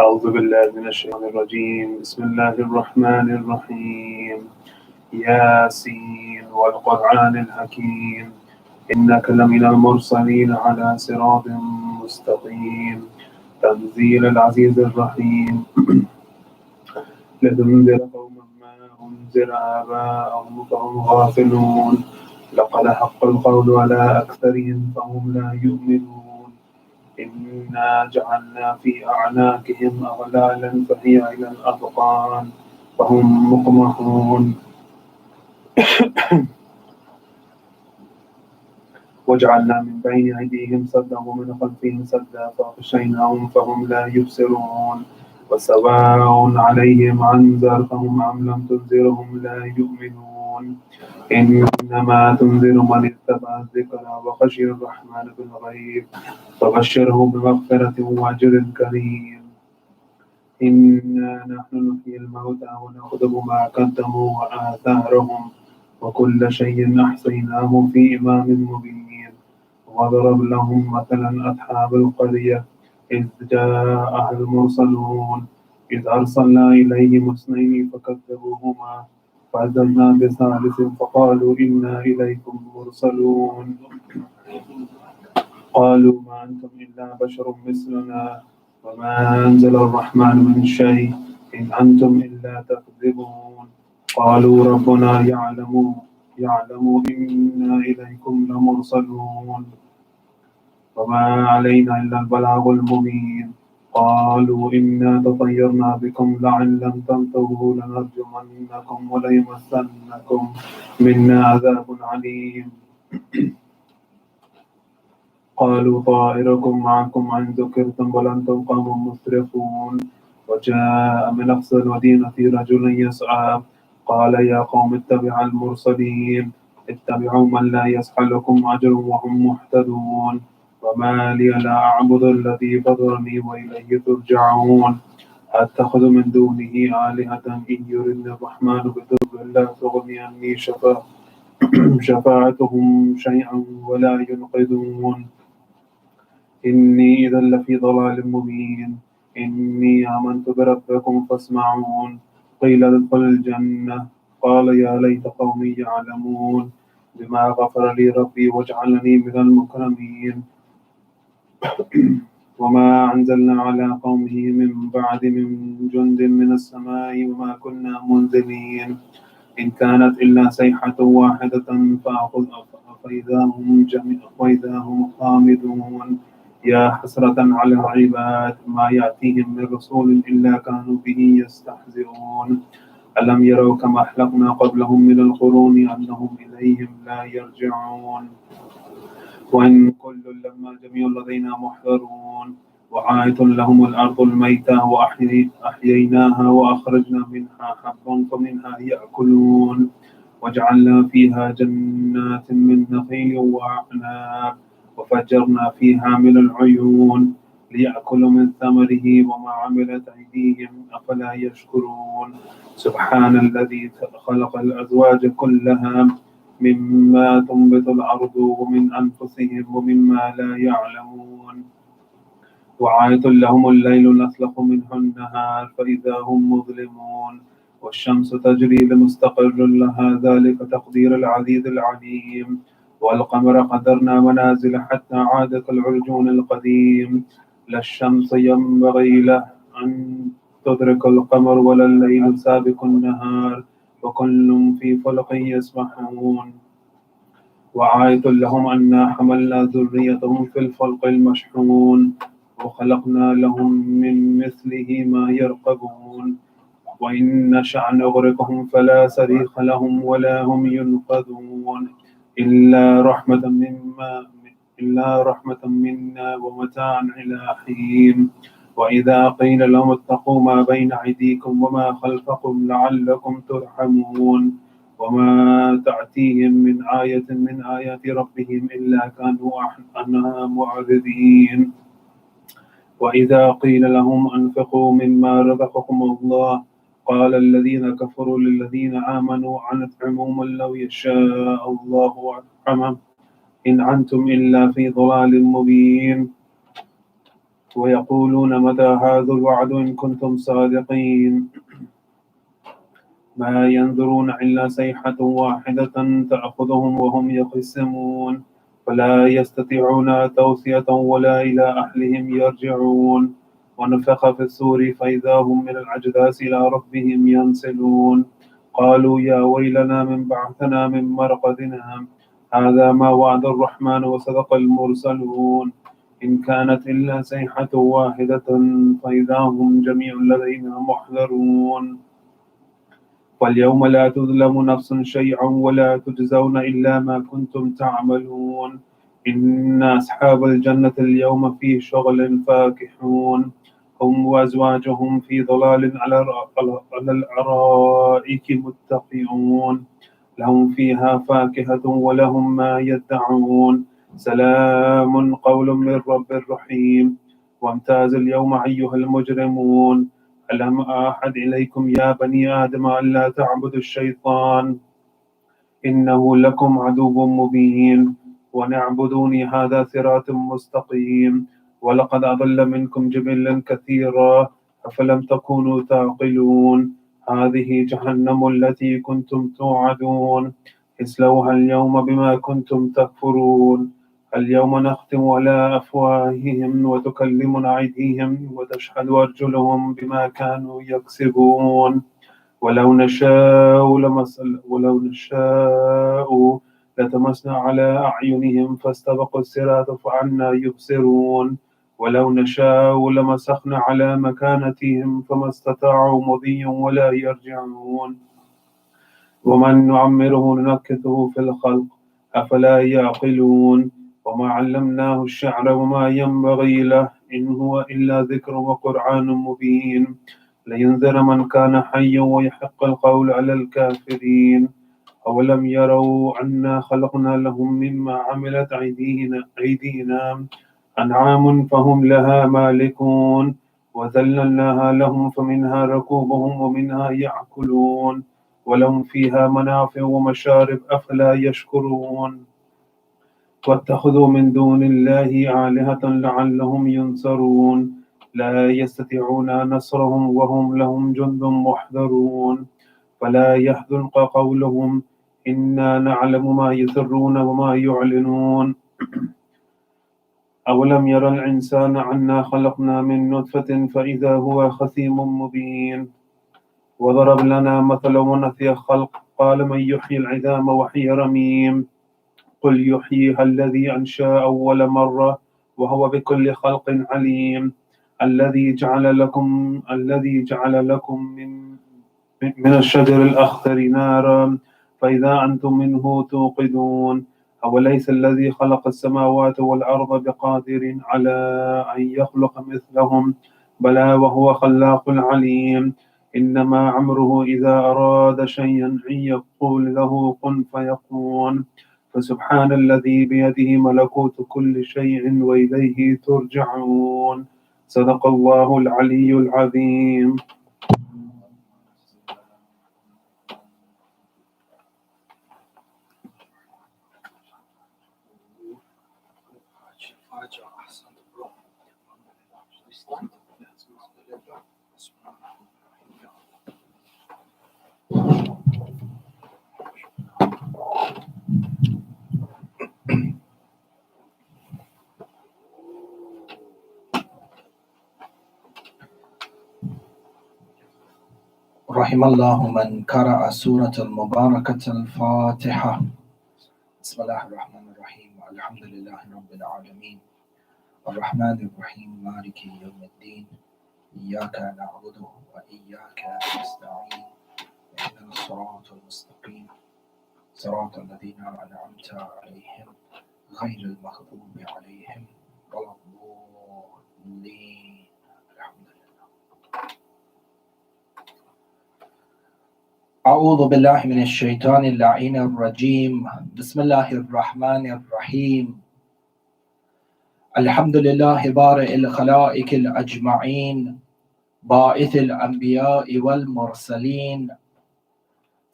أعوذ بالله من الشيطان الرجيم. بسم الله الرحمن الرحيم. ياسين والقرآن الحكيم إنك لمن المرسلين على صراط مستقيم تنزيل العزيز الرحيم لتنذر قوما ما أنذر آباءهم فهم غافلون لقد حق القول على أكثرهم فهم لا يؤمنون إنا جعلنا في أعناقهم أغلالا فهي إلى الأذقان فهم مقمحون وجعلنا من بين أيديهم سدا ومن خلفهم سدا فأغشيناهم فهم لا يبصرون وسواء عليهم أنذرتهم أم لم تنذرهم لا يؤمنون إنما تنذر من اتبع الذكر وخشي الرحمن بالغيب فبشره بمغفرة وأجر كريم إنا نحن نحيي الموتى ونكتب ما قدموا وآثارهم وكل شيء أحصيناه في إمام مبين وضرب لهم مثلا أصحاب القرية إذ جاءها المرسلون إذ أرسلنا إليهم اثنين فكذبوهما فعززنا بثالث فقالوا إنا إليكم مرسلون قالوا ما أنتم إلا بشر مثلنا وما أنزل الرحمن من شيء إن أنتم إلا تكذبون قالوا ربنا يعلم إنا إليكم لمرسلون وما علينا إلا البلاغ المبين قالوا إنا تطيرنا بكم لئن لم تنتهوا لنرجمنكم وليمسنكم منا عذاب عليم قالوا طائركم معكم إن ذكرتم بل أنتم قوم مسرفون وجاء من أقصى المدينة رجل يسعى قال يا قوم اتبعوا المرسلين اتبعوا من لا يسألكم أجر وهم مهتدون وما لي لا أعبد الذي فطرني وإليه ترجعون أتخذ من دونه آلهة إن يردني الرحمن بضر لا تغني عني شفاعتهم شيئا ولا ينقذون إني إذا لفي ضلال مبين إني آمنت بربكم فاسمعون قيل ادخل الجنة قال يا ليت قومي يعلمون بما غفر لي ربي وجعلني من المكرمين وما أنزلنا على قومه من بعد من جند من السماء وما كنا منزلين إن كانت إلا صيحة واحدة فإذا هم خامدون يا حسرة على العباد ما يأتيهم من رسول إلا كانوا به يستهزئون ألم يروا كما أهلكنا قبلهم من القرون أنهم إليهم لا يرجعون وإن كل لما جميع لدينا محضرون وآية لهم الأرض الميتة وأحييناها وأخرجنا منها حبا فمنها يأكلون وجعلنا فيها جنات من نخيل وأعناب وفجرنا فيها من العيون ليأكلوا من ثمره وما عملت أيديهم أفلا يشكرون سبحان الذي خلق الأزواج كلها مما تنبت الأرض ومن أنفسهم ومما لا يعلمون وآية لهم الليل نسلخ منه النهار فإذا هم مظلمون والشمس تجري لمستقر لها ذلك تقدير العزيز العليم والقمر قدرنا منازل حتى عاد كالعرجون القديم لا الشمس ينبغي له أن تدرك القمر ولا الليل سابق النهار وكل في فلك يسبحون وآية لهم أنا حملنا ذريتهم في الفلك المشحون وخلقنا لهم من مثله ما يركبون وإن نشأ نغرقهم فلا صريخ لهم ولا هم ينقذون إلا رحمة منا ومتاعا إلى حين وإذا قيل لهم اتقوا ما بين أيديكم وما خلفكم لعلكم ترحمون وما تأتيهم من آية من آيات ربهم إلا كانوا عنها معرضين وإذا قيل لهم أنفقوا مما رزقكم الله قال الذين كفروا للذين آمنوا أنطعموا من لو يشاء الله أطعمه إن أنتم إلا في ضلال مبين ويقولون متى هذا الوعد إن كنتم صادقين ما ينظرون إلا صيحة واحدة تأخذهم وهم يخصمون فلا يستطيعون توصية ولا إلى أهلهم يرجعون ونفخ في الصور فإذا هم من الأجداث إلى ربهم ينسلون قالوا يا ويلنا من بعثنا من مرقدنا هذا ما وعد الرحمن وصدق المرسلون إن كانت إلا صيحة واحدة فإذا هم جميع لدينا محضرون واليوم لا تظلم نفس شيئا ولا تجزون إلا ما كنتم تعملون إن أصحاب الجنة اليوم في شغل فاكهون هم وأزواجهم في ضلال على الأرائك متقئون لهم فيها فاكهة ولهم ما يدعون سلام قول من رب رحيم وامتاز اليوم أيها المجرمون ألم أعهد إليكم يا بني آدم ألا تعبدوا الشيطان إنه لكم عدو مبين ونعبدوني هذا صراط مستقيم ولقد أضل منكم جبلا كثيرا أفلم تكونوا تعقلون هذه جهنم التي كنتم توعدون اصلوها اليوم بما كنتم تكفرون اليوم نختم على أفواههم وتكلمنا أيديهم وتشهد أرجلهم بما كانوا يكسبون ولو نشاء لتمسنا على أعينهم فاستبقوا الصراط فأنى يبصرون ولو نشاء لمسخنا على مكانتهم فما استطاعوا مضيا ولا يرجعون ومن نعمره ننكثه في الخلق أفلا يعقلون وما علمناه الشعر وما ينبغي له إن هو إلا ذكر وقرآن مبين لينذر من كان حيا ويحق القول على الكافرين أولم يروا أنا خلقنا لهم مما عملت أيدينا أنعام فهم لها مالكون وذللناها لهم فمنها ركوبهم ومنها يأكلون ولهم فيها منافع ومشارب أفلا يشكرون واتخذوا من دون الله آلهة لعلهم ينصرون لا يستطيعون نصرهم وهم لهم جند محضرون فلا يحزنك قولهم إنا نعلم ما يسرون وما يعلنون أولم يرى الإنسان أنا خلقنا من نطفة فإذا هو خصيم مبين وضرب لنا مثلا ونسي الخلق قال من يحيي العظام وهي رميم قل يحييها الذي أنشأ أول مرة وهو بكل خلق عليم الذي جعل لكم من الشجر الأخضر نارا فإذا أنتم منه توقدون أوليس الذي خلق السماوات والأرض بقادر على أن يخلق مثلهم بلى وهو خلاق العليم إنما أمره إذا أراد شيئا أن يقول له كن فيكون فسبحان الذي بيده ملكوت كل شيء وإليه ترجعون صدق الله العلي العظيم. رحم الله من قرأ سورة المباركة الفاتحة. بسم الله الرحمن الرحيم الحمد لله رب العالمين الرحمن الرحيم مالك يوم الدين إياك نعبد وإياك نستعين اهدنا الصراط المستقيم صراط الذين أنعمت عليهم غير المغضوب عليهم ولا الضالين. الحمد لله. أعوذ بالله من الشيطان اللعين الرجيم. بسم الله الرحمن الرحيم. الحمد لله بارئ الخلائق الأجمعين باعث الأنبياء والمرسلين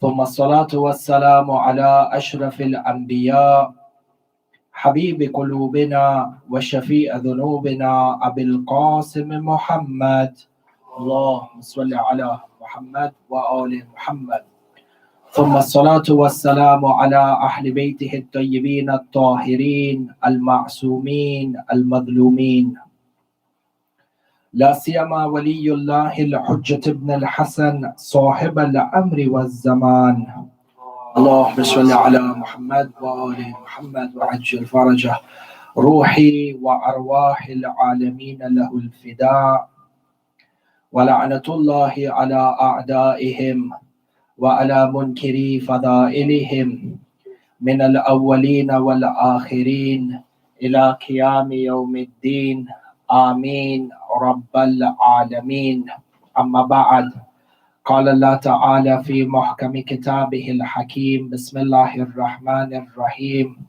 ثم الصلاة والسلام على أشرف الأنبياء حبيب قلوبنا وشفيع ذنوبنا أبي القاسم محمد. اللهم صل على محمد وآل محمد. ثم الصلاة والسلام على أهل بيته الطيبين الطاهرين المعصومين المظلومين، لا سيما ولي الله الحجة ابن الحسن صاحب الأمر والزمان. اللهم صل على محمد وآل محمد وعجل فرجه. روحي وأرواح العالمين له الفداء، ولعنة الله على أعدائهم وعلى منكري فضائلهم من الأولين والآخرين إلى قيام يوم الدين. آمين رب العالمين. أما بعد، قال الله تعالى في محكم كتابه الحكيم: بسم الله الرحمن الرحيم.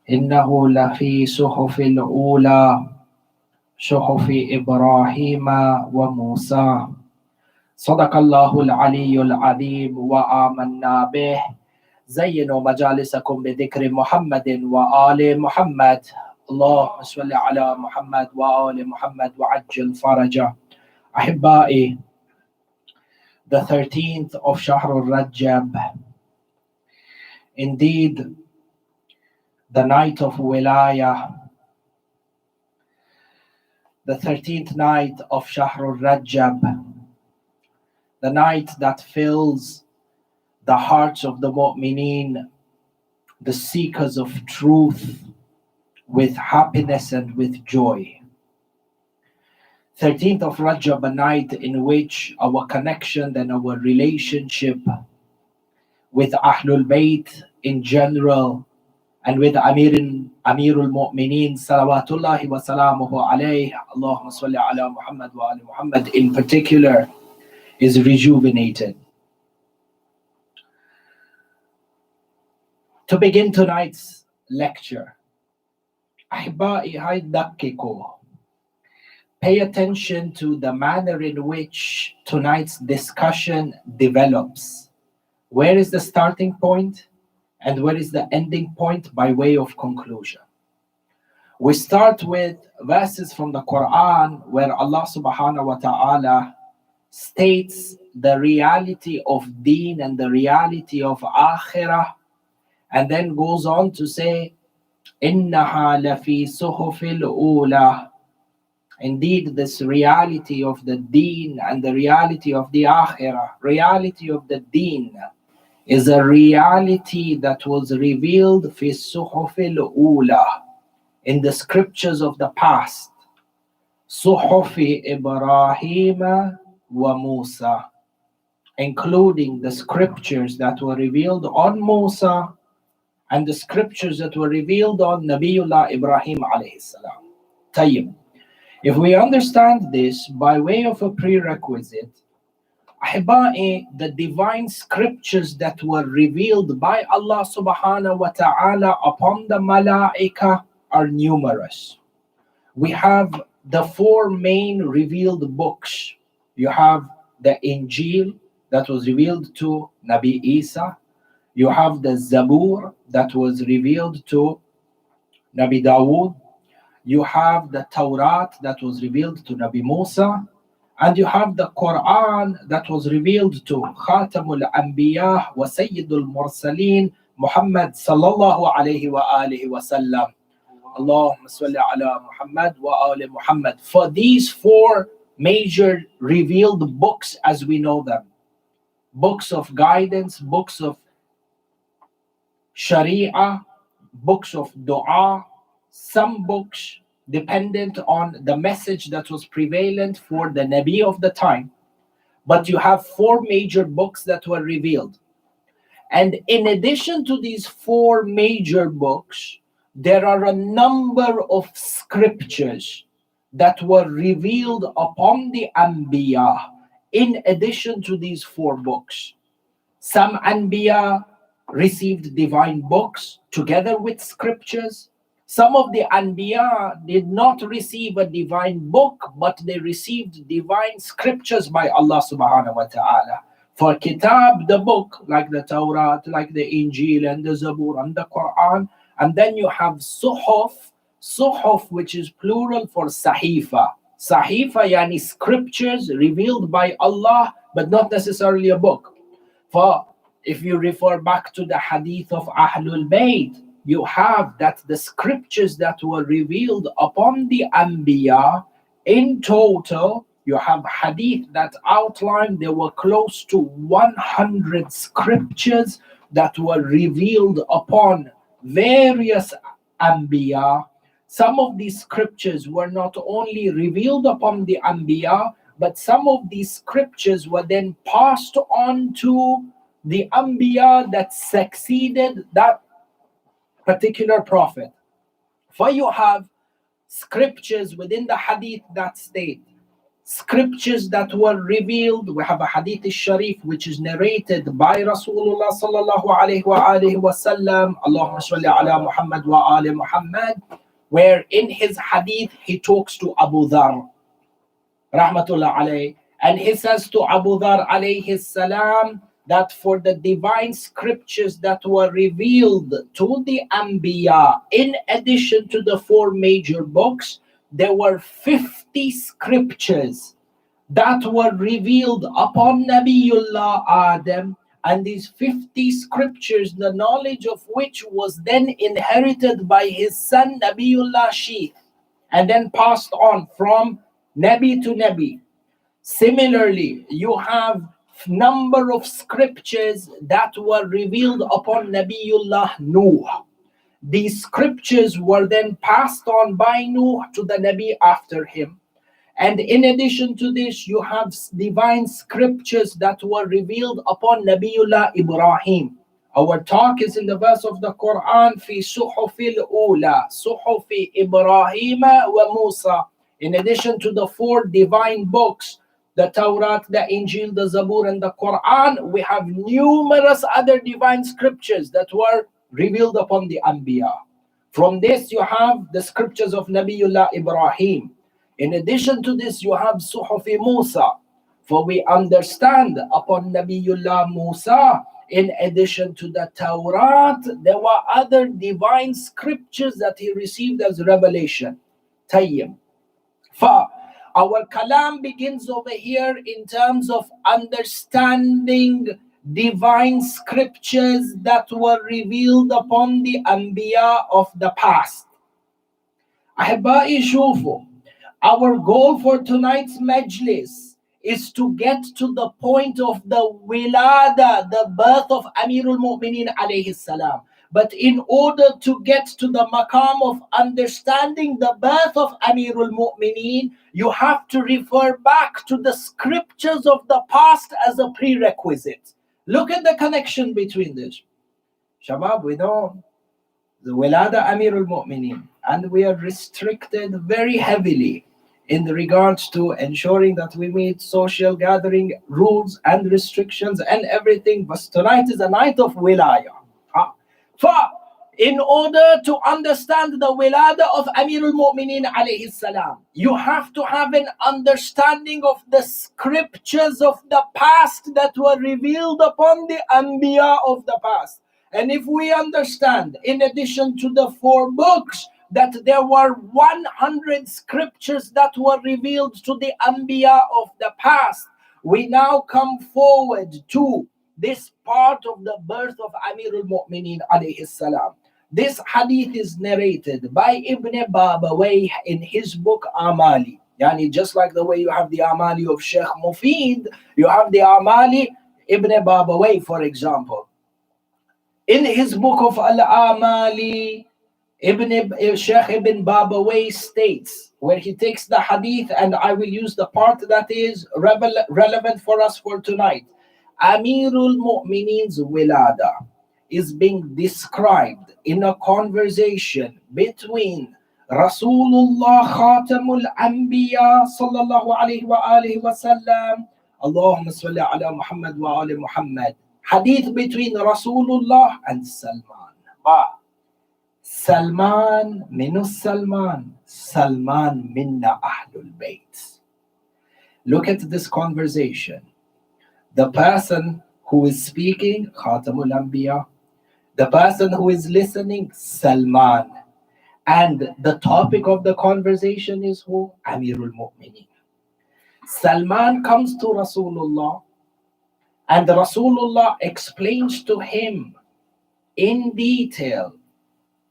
إنه لفي صحف الأولى صحف إبراهيم وموسى. صدق الله العلي العظيم وآمنا به. زينوا مجالسكم بذكر محمد وآل محمد. اللهم صل على محمد وآل محمد وعجل فرجه. أحبائي, the 13th of Shahr Rajab, indeed the night of Wilayah, the 13th night of Shahr Rajab, the night that fills the hearts of the mu'mineen, the seekers of truth, with happiness and with joy. 13th of Rajab, a night in which our connection and our relationship with Ahlul Bayt in general and with Amirul Mu'mineen salawatullahi wa salamuhu alayhi, Allahumma salli ala Muhammad wa ali Muhammad in particular, is rejuvenated. To begin tonight's lecture, Ahibba'i haidakiko, pay attention to the manner in which tonight's discussion develops. Where is the starting point and where is the ending point by way of conclusion? We start with verses from the Quran where Allah subhanahu wa ta'ala states the reality of deen and the reality of akhirah, and then goes on to say, إِنَّهَا لَفِي صُحُفِ الْأُولَى. Indeed, this reality of the deen and the reality of the akhirah, reality of the deen, is a reality that was revealed في الصحف الأولى, in the scriptures of the past. صحف Ibrahim وموسى, including the scriptures that were revealed on Musa and the scriptures that were revealed on Nabiullah Ibrahim alayhi salam. Tayyib. If we understand this by way of a prerequisite, Ahibba'i, the divine scriptures that were revealed by Allah subhanahu wa ta'ala upon the malaika are numerous. We have the four main revealed books. You have the Injil that was revealed to Nabi Isa. You have the Zabur that was revealed to Nabi Dawood. You have the Tawrat that was revealed to Nabi Musa. And you have the Quran that was revealed to Khatamul Anbiya wa Sayyidul Mursaleen, Muhammad sallallahu alayhi wa alihi wa sallam. Allahumma salli ala Muhammad wa ali Muhammad. For these four major revealed books as we know them, books of guidance, books of Sharia, books of Dua, some books dependent on the message that was prevalent for the Nabi of the time. But you have four major books that were revealed. And in addition to these four major books, there are a number of scriptures that were revealed upon the Anbiya in addition to these four books. Some Anbiya received divine books together with scriptures. Some of the Anbiya did not receive a divine book, but they received divine scriptures by Allah subhanahu wa ta'ala. For Kitab, the book, like the Tawrat, like the Injil and the Zabur and the Quran, And then you have suhuf, suhuf which is plural for sahifa. Sahifa yani scriptures revealed by Allah, but not necessarily a book. For if you refer back to the hadith of Ahlul Bayt, you have that the scriptures that were revealed upon the Anbiya, in total, you have hadith that outline there were close to 100 scriptures that were revealed upon various Anbiya. Some of these scriptures were not only revealed upon the Anbiya, but some of these scriptures were then passed on to the Anbiya that succeeded that particular prophet. For you have scriptures within the hadith that state, scriptures that were revealed. We have a hadith sharif which is narrated by Rasulullah sallallahu alayhi wa alihi wa sallam, Allahumma salli ala Muhammad wa ali Muhammad, where in his hadith he talks to Abu Dhar rahmatullah alayhi, and he says to Abu Dhar alayhi salam that for the divine scriptures that were revealed to the Anbiya, in addition to the 4 major books, there were 50 scriptures that were revealed upon Nabiullah Adam, and these 50 scriptures, the knowledge of which was then inherited by his son Nabiullah Sheikh, and then passed on from Nabi to Nabi. Similarly, you have number of scriptures that were revealed upon Nabiullah Nuh. These scriptures were then passed on by Nuh to the Nabi after him. And in addition to this, you have divine scriptures that were revealed upon Nabiullah Ibrahim. Our talk is in the verse of the Quran, fi suhufil ula, suhufi Ibrahim wa Musa. In addition to the 4 divine books, the Torah, the Injil, the Zabur, and the Quran, we have numerous other divine scriptures that were revealed upon the Anbiya. From this, you have the scriptures of Nabiullah Ibrahim. In addition to this, you have Suhufi Musa. For we understand upon Nabiullah Musa, in addition to the Torah, there were other divine scriptures that he received as revelation. Tayyib. Our kalam begins over here in terms of understanding divine scriptures that were revealed upon the Anbiya of the past. Ahibba'i shufu, our goal for tonight's majlis is to get to the point of the wilada, the birth of Amirul Mu'mineen alayhi salam. But in order to get to the maqam of understanding the birth of Amirul Mu'mineen, you have to refer back to the scriptures of the past as a prerequisite. Look at the connection between this. Shabab, we know the wilada Amirul Mu'mineen, and we are restricted very heavily in regards to ensuring that we meet social gathering rules and restrictions and everything. But tonight is a night of wilaya. In order to understand the wilada of Amirul Mu'mineen alayhi salam, you have to have an understanding of the scriptures of the past that were revealed upon the Anbiya of the past. And if we understand, in addition to the 4 books, that there were 100 scriptures that were revealed to the Anbiya of the past, we now come forward to this part of the birth of Amirul Mu'mineen alayhi salam. This hadith is narrated by Ibn Babawayh in his book Amali. Yani just like the way you have the Amali of Sheikh Mufid, you have the Amali Ibn Babawayh, for example. In his book of Al-Amali, Sheikh Ibn Babawayh states, where he takes the hadith, and I will use the part that is relevant for us for tonight. Amirul Mu'mineen's wilada is being described in a conversation between Rasulullah Khatamul Anbiya sallallahu alayhi wa alihi wa sallam, Allahumma salli ala Muhammad wa ali Muhammad. Hadith between Rasulullah and Salman. Salman minus Salman, Salman minna Ahlul Bayt. Look at this conversation. The person who is speaking, Khatamul Anbiya, The person who is listening, Salman. And the topic of the conversation is who? Amirul Mu'mineen. Salman comes to Rasulullah, and Rasulullah explains to him in detail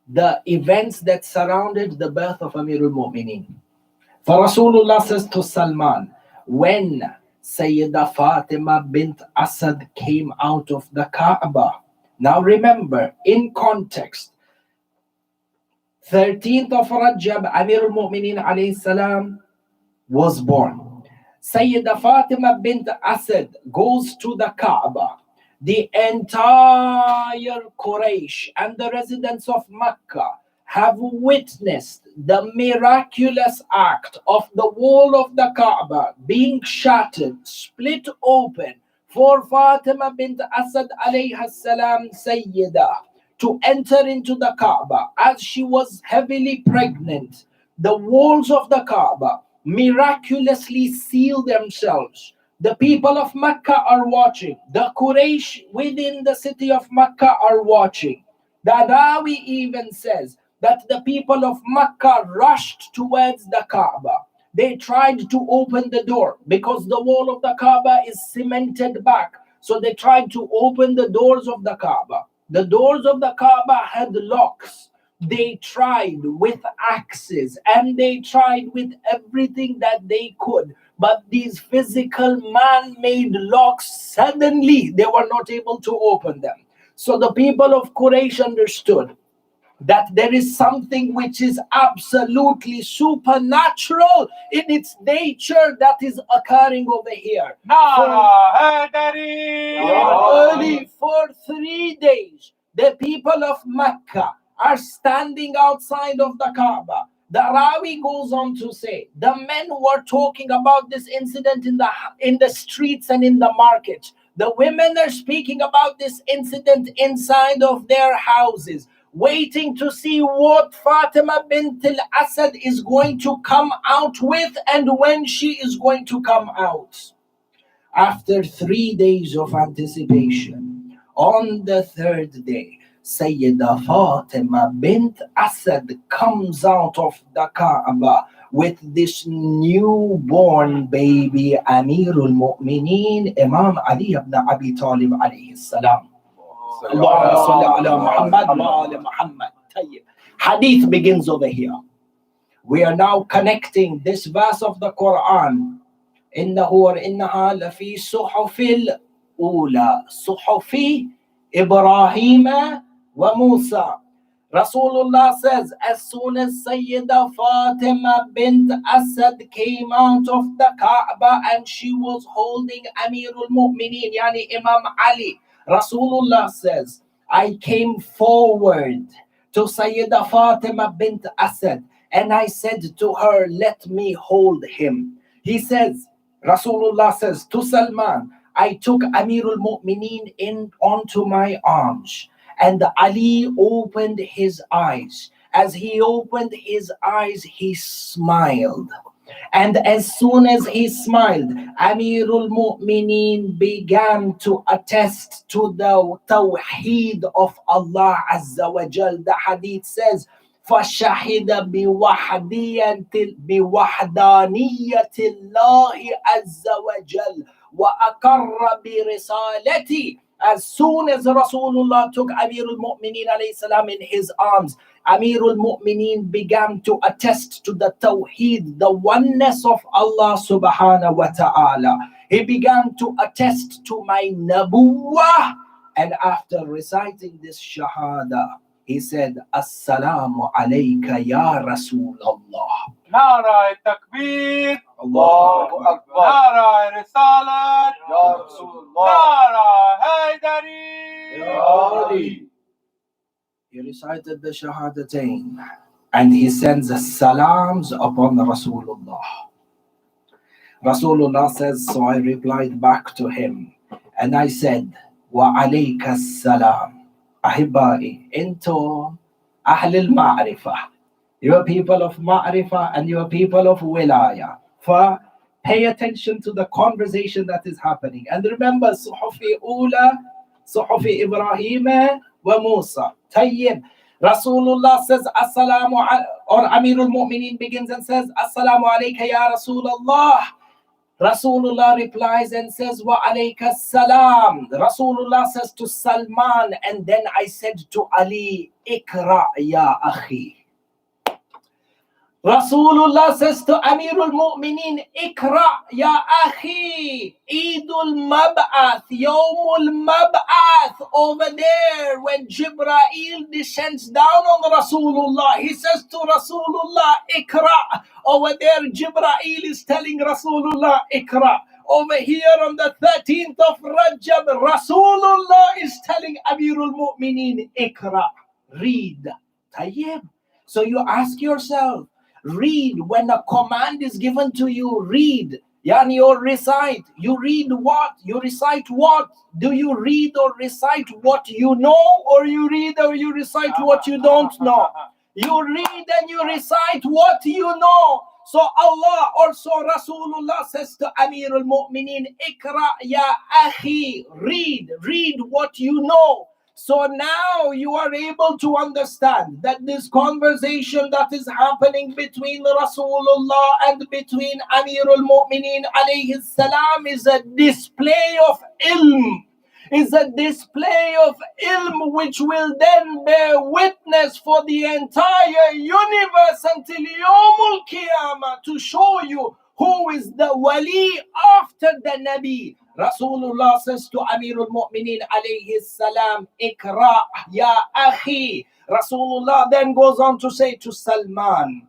the events that surrounded the birth of Amirul Mu'mineen. For Rasulullah says to Salman, when Sayyidah Fatima bint Asad came out of the Kaaba. Now remember, in context, 13th of Rajab, Amirul Mu'mineen alayhi salam was born. Sayyidah Fatima bint Asad goes to the Kaaba. The entire Quraysh and the residents of Mecca have witnessed the miraculous act of the wall of the Kaaba being shattered, split open, for Fatima bint Asad alayha salam Sayyidah to enter into the Kaaba as she was heavily pregnant. The walls of the Kaaba miraculously seal themselves. The people of Mecca are watching. The Quraysh within the city of Mecca are watching. The Rawi even says that the people of Mecca rushed towards the Kaaba. They tried to open the door because the wall of the Kaaba is cemented back. So they tried to open the doors of the Kaaba. The doors of the Kaaba had locks. They tried with axes and they tried with everything that they could. But these physical man-made locks, suddenly they were not able to open them. So the people of Quraysh understood that there is something which is absolutely supernatural in its nature that is occurring over here. For 3 days, the people of Mecca are standing outside of the Kaaba. The Rawi goes on to say, the men were talking about this incident in the streets and in the market. The women are speaking about this incident inside of their houses, waiting to see what Fatima bint al-Asad is going to come out with and when she is going to come out. After 3 days of anticipation, on the third day, Sayyidah Fatima bint Asad comes out of the Kaaba with this newborn baby, Amirul Mu'mineen, Imam Ali ibn Abi Talib alayhi salam. Allahumma salli ala Muhammad wa ala Muhammad. Hadith begins over here. We are now connecting this verse of the Quran. إنه وإنها لفي صحف الأولى صحف إبراهيم وموسى. Rasulullah says, as soon as Sayyidah Fatima bint Asad came out of the Kaaba and she was holding Amirul Mu'mineen, yani Imam Ali, Rasulullah says, I came forward to Sayyidah Fatima bint Asad and I said to her, let me hold him. He says, Rasulullah says to Salman, I took Amirul Mu'mineen in onto my arms. And Ali opened his eyes. As he opened his eyes, he smiled. And as soon as he smiled, Amirul Mu'mineen began to attest to the Tawheed of Allah Azza wa Jal. The hadith says, فَشَهِدَ بِوَحْدَانِيَةِ اللَّهِ عَزَّ وَجَلَّ وَأَقَرَّ بِرِسَالَتِهِ. As soon as Rasulullah took Amirul Mu'mineen alayhi salam in his arms, Amirul Mu'mineen began to attest to the Tawheed, the oneness of Allah subhanahu wa ta'ala. He began to attest to my Nabuwah. And after reciting this Shahada, he said, Assalamu alayka ya Rasulallah. Nara Takbir, Allahu Akbar. Nara Risalat, Ya Rasulullah. Nara Haydari, Ya Ali. He recited the Shahadatain and he sends salams upon Rasulullah. Rasulullah says, so I replied back to him and I said, Wa alayka salam. Ahibai, into Ahlul Ma'rifah. You are people of Ma'rifah and you are people of Wilaya. For pay attention to the conversation that is happening. And remember, Suhufi Ula, Suhufi Ibrahim, وموسى. طيب. Rasulullah says, or Amirul Mu'mineen begins and says, Assalamu alayka ya Rasulullah. Rasulullah replies and says, Wa alayka salam. Rasulullah says to Salman, and then I said to Ali, Ikra ya akhi. Rasulullah says to Amirul Mu'mineen, Ikra ya akhi, Eidul Mab'ath, Yawmul Mab'ath, over there when Jibreel descends down on Rasulullah. He says to Rasulullah, Ikra. Over there, Jibreel is telling Rasulullah, Ikra. Over here on the 13th of Rajab, Rasulullah is telling Amirul Mu'mineen, Ikra. Read. Tayyib. So you ask yourself, read. When a command is given to you, read. Yani, or recite. You read what? You recite what? Do you read or recite what you know, or you read or you recite what you don't know? You read and you recite what you know. So Allah, also Rasulullah says to Amirul Mu'mineen, Ikra ya akhi, read what you know. So now you are able to understand that this conversation that is happening between Rasulullah and between Amirul Mu'mineen alayhi salam is a display of ilm. Is a display of ilm which will then bear witness for the entire universe until Yawmul Qiyamah, to show you who is the wali after the Nabi. Rasulullah says to Amirul Mu'mineen alayhi salam, Ikra ya akhi. Rasulullah then goes on to say to Salman,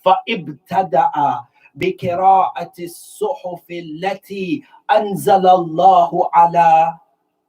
فَإِبْتَدَأَ بِقِرَاءَةِ الصُّحُفِ الَّتِي أَنزَلَ اللَّهُ عَلَى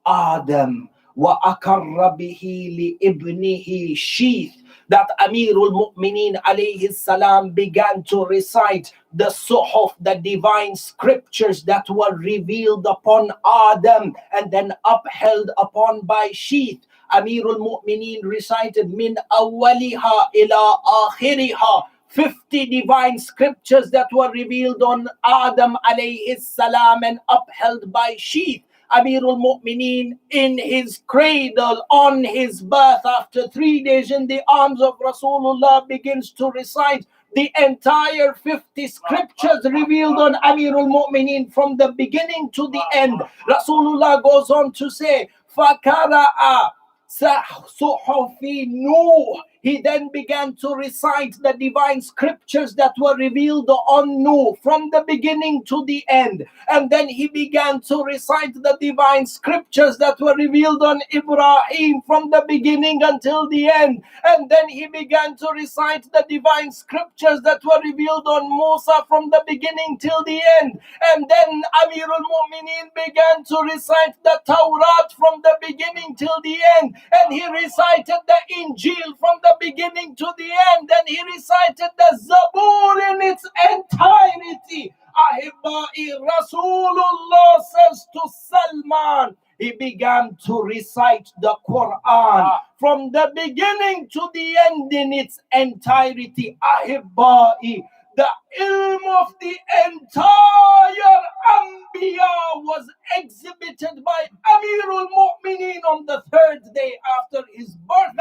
آدم وَأَقَرَّ بِهِ لِإِبْنِهِ Sheath. That Amirul Mu'mineen alayhi salam began to recite the suhuf, the divine scriptures that were revealed upon Adam and then upheld upon by Sheath. Amirul Mu'mineen recited min awwaliha ila akhiriha, 50 divine scriptures that were revealed on Adam alayhi salam and upheld by Sheath. Amirul Mu'mineen in his cradle on his birth after 3 days in the arms of Rasulullah begins to recite the entire 50 scriptures revealed on Amirul Mu'mineen from the beginning to the end. Rasulullah goes on to say, فَكَرَأَ سُحُفِ نُوحٍ. He then began to recite the divine scriptures that were revealed on Nuh from the beginning to the end. And then he began to recite the divine scriptures that were revealed on Ibrahim from the beginning until the end. And then he began to recite the divine scriptures that were revealed on Musa from the beginning till the end. And then Amirul Mu'mineen began to recite the Torah from the beginning till the end. And he recited the Injil from the beginning to the end, and he recited the Zabur in its entirety. Ahibba'i, Rasulullah says to Salman, he began to recite the Quran from the beginning to the end in its entirety. Ahibba'i, the ilm of the entire Anbiya was exhibited by Amirul Mu'mineen on the 3rd day after his birth.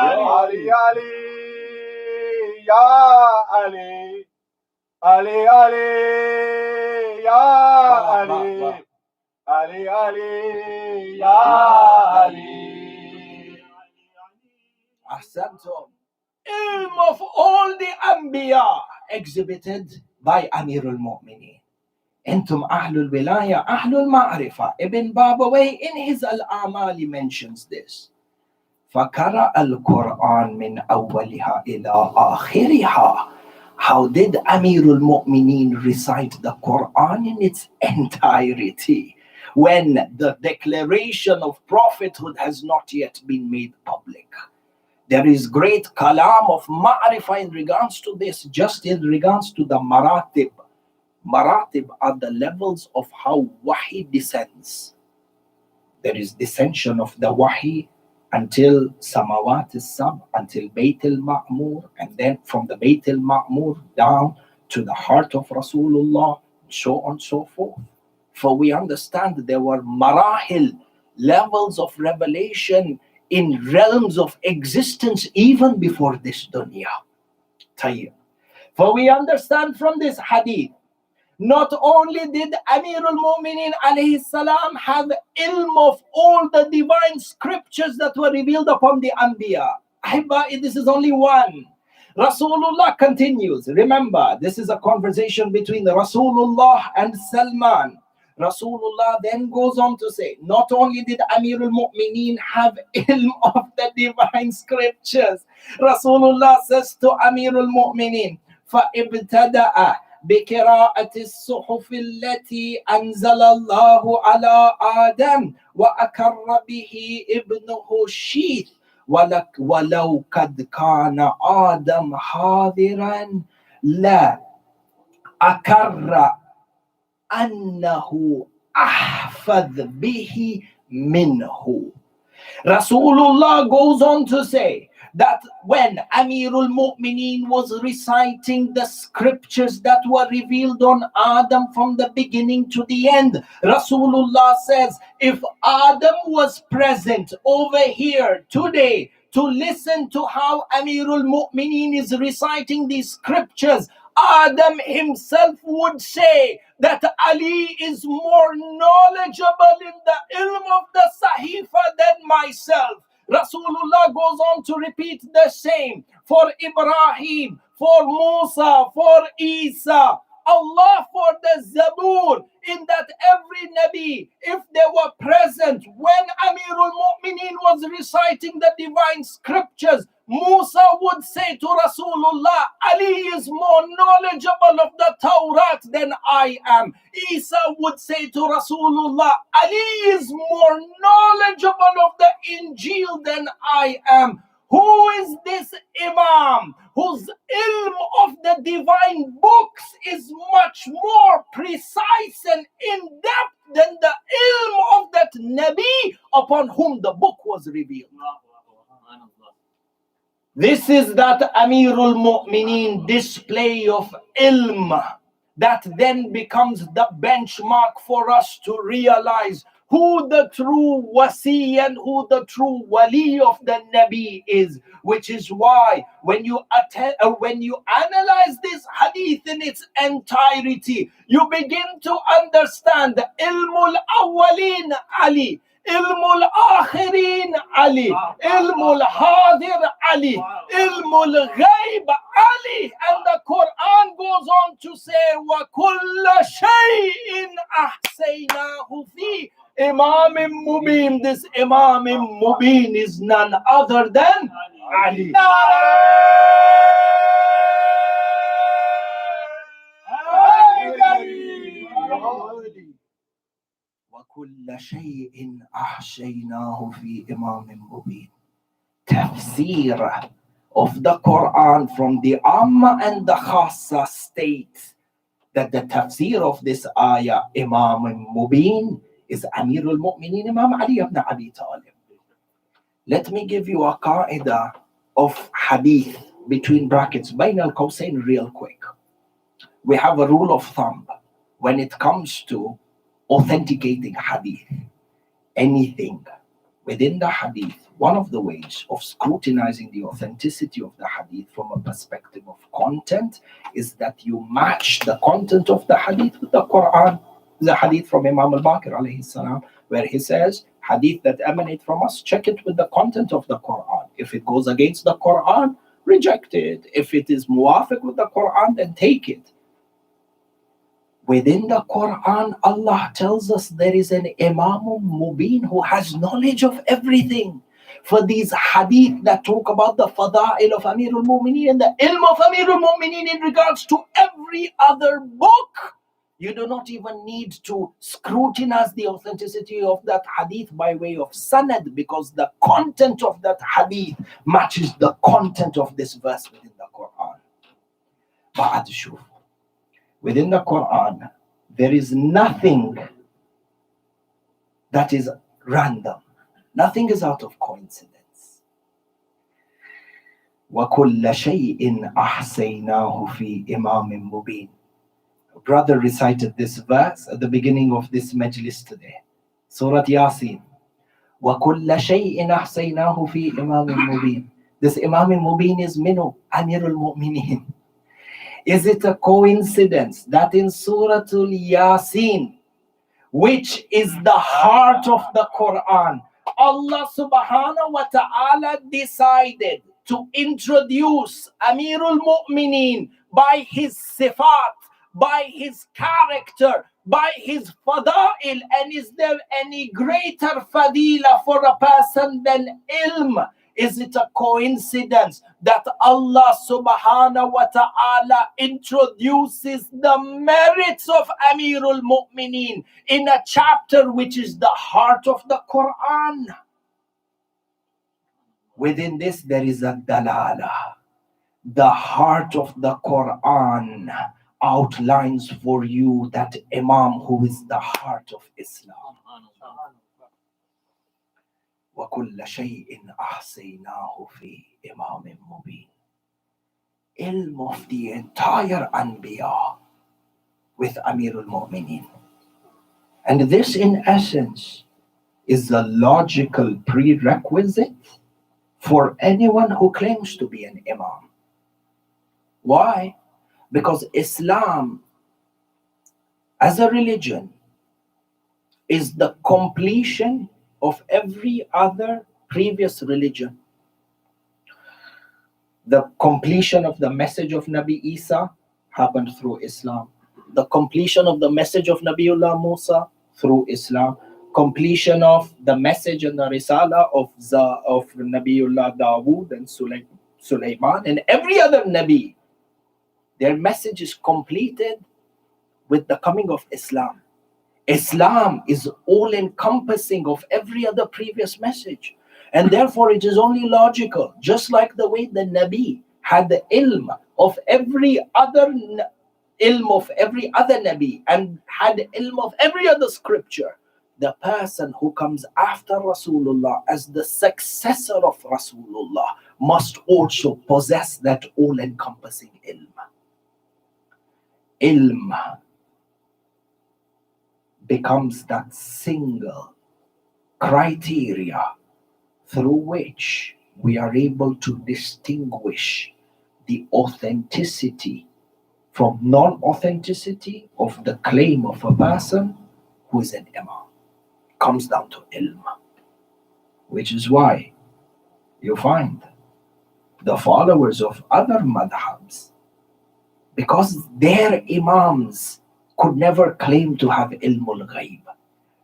Ali, Ali, Ya Ali, Ali, Ali, Ya Ali, Ali, Ali, Ya Ali. Ahsantum. Ilm of all the Anbiya exhibited by Amirul Mu'mineen. Entum Ahlul Wilaya, Ahlul Ma'rifah. Ibn Babawayh in his Al-Amali mentions this. فَقَرَأَ الْقُرْآنَ مِنْ أَوَّلِهَا إِلَىٰ آخِرِهَا. How did Amirul Mu'mineen recite the Quran in its entirety when the declaration of prophethood has not yet been made public? There is great kalam of ma'rifah in regards to this, just in regards to the maratib. Maratib are the levels of how wahi descends. There is descension of the wahi until Samawat as-Sab, until Bayt al-Ma'mur, and then from the Bayt al-Ma'mur down to the heart of Rasulullah, so on and so forth. For we understand there were marahil, levels of revelation in realms of existence even before this dunya. Tayyib. For we understand from this hadith, not only did Amirul Mu'mineen alayhi salam have ilm of all the divine scriptures that were revealed upon the Anbiya. This is only one. Rasulullah continues. Remember, this is a conversation between Rasulullah and Salman. Rasulullah then goes on to say, not only did Amirul Mu'mineen have ilm of the divine scriptures, Rasulullah says to Amirul Mu'mineen, فَإِبْتَدَأَ بقراءة الصحف التي أنزل الله على آدم وأكر به ابنه sheath ولو قد كان آدم حاضرا لا أكر أنه أحفظ به منه. Rasulullah goes on to say that when Amirul Mu'mineen was reciting the scriptures that were revealed on Adam from the beginning to the end, Rasulullah says, if Adam was present over here today to listen to how Amirul Mu'mineen is reciting these scriptures, Adam himself would say that Ali is more knowledgeable in the ilm of the Sahifa than myself. Rasulullah goes on to repeat the same for Ibrahim, for Musa, for Isa, Allah for the Zabur, in that every Nabi, if they were present when Amirul Mu'mineen was reciting the divine scriptures, Musa would say to Rasulullah, Ali is more knowledgeable of the Tawrat than I am. Isa would say to Rasulullah, Ali is more knowledgeable of the Injil than I am. Who is this Imam whose ilm of the divine books is much more precise and in-depth than the ilm of that Nabi upon whom the book was revealed? This is that Amirul Mu'mineen display of ilm that then becomes the benchmark for us to realize who the true wasi and who the true wali of the Nabi is. Which is why when you analyze this hadith in its entirety, you begin to understand the ilmul awwalin Ali, ilmul akhirin Ali, ilmul hadir Ali, ilmul ghaib Ali. And the Quran goes on to say, wa kulla shay'in ahsaynahu fi Imam Mubin. This Imam Mubin is none other than Ali. وَكُلَّ شَيْءٍ أَحْشَيْنَاهُ فِي إِمَامٍ مُبِينٍ. Tafsir of the Quran from the Amma and the Khassa states that the tafsir of this ayah, Imam Mubin, is Amirul Mu'mineen Imam Ali ibn Abi Talib. Let me give you a qaida of hadith between brackets, Bain al-Qawsayn, real quick. We have a rule of thumb when it comes to authenticating hadith. Anything within the hadith, one of the ways of scrutinizing the authenticity of the hadith from a perspective of content is that you match the content of the hadith with the Quran. The hadith from Imam al-Baqir alayhi salam, where he says, hadith that emanate from us, check it with the content of the Quran. If it goes against the Quran, reject it. If it is muwafiq with the Quran, then take it. Within the Quran, Allah tells us there is an Imam Mubin who has knowledge of everything. For these hadith that talk about the fada'il of Amirul Mu'mineen and the ilm of Amirul Mu'mineen in regards to every other book, you do not even need to scrutinize the authenticity of that hadith by way of sanad, because the content of that hadith matches the content of this verse within the Quran. Ba'ad shuf. Within the Quran, there is nothing that is random. Nothing is out of coincidence. وَكُلَّ شَيْءٍ أَحْسَيْنَاهُ فِي إِمَامٍ مُبِينٍ. brother recited this verse at the beginning of this majlis today. Surah Yasin. وَكُلَّ شَيْءٍ أَحْصَيْنَاهُ فِي إِمَامٍ مُبِينٍ. This Imam Mubin is Minu, Amir al-Mu'mineen. Is it a coincidence that in Surah Yasin, which is the heart of the Quran, Allah subhanahu wa ta'ala decided to introduce Amirul Mu'mineen by his sifat, by his character, by his fada'il? And is there any greater fadila for a person than ilm? Is it a coincidence that Allah subhanahu wa ta'ala introduces the merits of Amirul Mu'mineen in a chapter which is the heart of the Quran? Within this there is a dalala. The heart of the Quran outlines for you that Imam who is the heart of Islam. وَكُلَّ شَيْءٍ أَحْصَيْنَاهُ فِي إِمَامٍ مُبِينٍ. Ilm of the entire Anbiya with Amirul Mu'mineen. And this in essence is a logical prerequisite for anyone who claims to be an Imam. Why? Because Islam as a religion is the completion of every other previous religion. The completion of the message of Nabi Isa happened through Islam. The completion of the message of Nabiullah Musa through Islam. Completion of the message and the risala of Nabiullah Dawood and Sulaiman and every other Nabi. Their message is completed with the coming of Islam. Islam is all-encompassing of every other previous message. And therefore it is only logical, just like the way the Nabi had the ilm of every other Nabi and had ilm of every other scripture. The person who comes after Rasulullah as the successor of Rasulullah must also possess that all-encompassing ilm. Ilm becomes that single criteria through which we are able to distinguish the authenticity from non-authenticity of the claim of a person who is an imam. Comes down to ilm, which is why you find the followers of other madhabs, because their imams could never claim to have ilmul ghaib.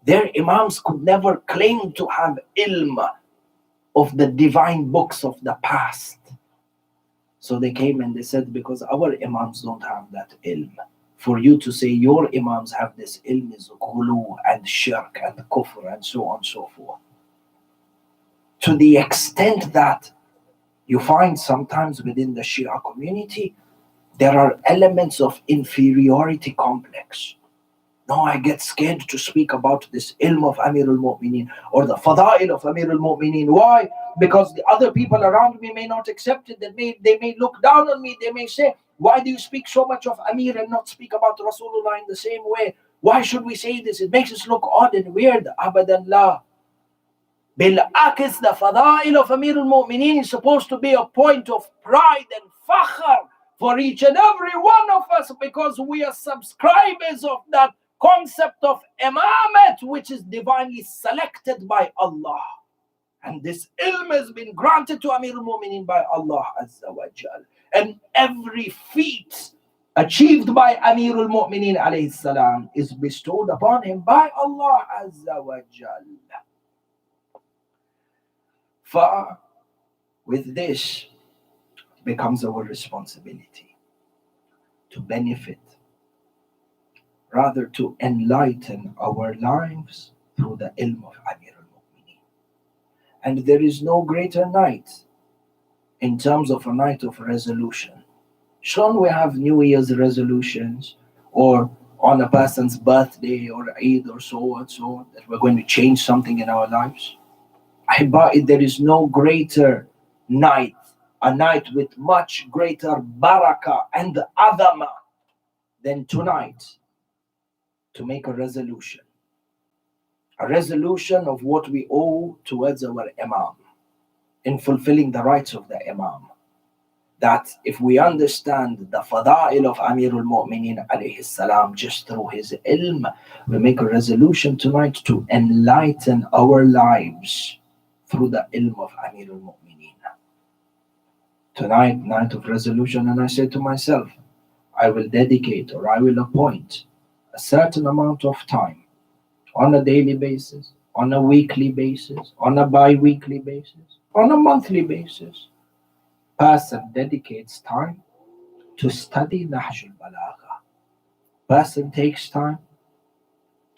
Their imams could never claim to have ilm of the divine books of the past. So they came and they said, because our imams don't have that ilm, for you to say your imams have this ilm is ghulu and shirk and kufr and so on and so forth. To the extent that you find sometimes within the Shia community, there are elements of inferiority complex. No, I get scared to speak about this ilm of Amirul Mu'mineen or the fada'il of Amirul Mu'mineen. Why? Because the other people around me may not accept it. They may look down on me. They may say, why do you speak so much of Amir and not speak about Rasulullah in the same way? Why should we say this? It makes us look odd and weird. Abadan la. Bil-akis, the fada'il of Amirul Mu'mineen is supposed to be a point of pride and fakhr for each and every one of us, because we are subscribers of that concept of imamat, which is divinely selected by Allah. And this ilm has been granted to Amirul Mu'mineen by Allah Azza wa Jal. And every feat achieved by Amirul Mu'mineen alayhi salam is bestowed upon him by Allah Azza wa Jal. For with this becomes our responsibility to benefit, rather to enlighten our lives through the ilm of Amirul Mu'mineen. And there is no greater night in terms of a night of resolution. Sure, we have New Year's resolutions, or on a person's birthday or Eid or so and so, that we're going to change something in our lives. There is no greater night, a night with much greater barakah and adama then tonight, to make a resolution of what we owe towards our Imam in fulfilling the rights of the Imam. That if we understand the fada'il of Amirul Mu'mineen alayhi salam just through his ilm, we make a resolution tonight to enlighten our lives through the ilm of Amirul Mu'mineen. Tonight, night of resolution, and I say to myself, I will dedicate or I will appoint a certain amount of time on a daily basis, on a weekly basis, on a bi-weekly basis, on a monthly basis. Person dedicates time to study Nahj al-Balagha. Person takes time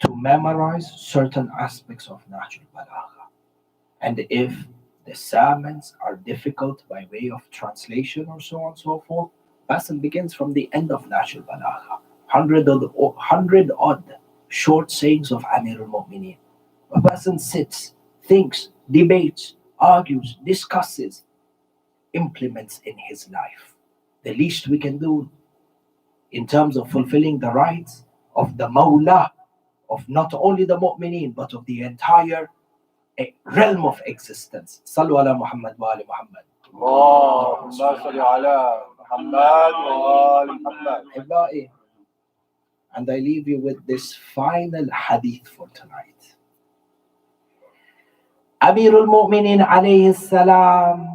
to memorize certain aspects of Nahj al-Balagha. And if the sermons are difficult by way of translation or so on and so forth, person begins from the end of Nahj al-Balagha. 100 odd short sayings of Amir al-Mu'mineen. A person sits, thinks, debates, argues, discusses, implements in his life. The least we can do in terms of fulfilling the rights of the Mawla, of not only the Mu'mineen, but of the entire realm of existence. Sallu ala Muhammad wa ali Muhammad. Allahumma salli ala Muhammad wa ali Muhammad. And I leave you with this final hadith for tonight. Amirul Mu'mineen alayhi salam,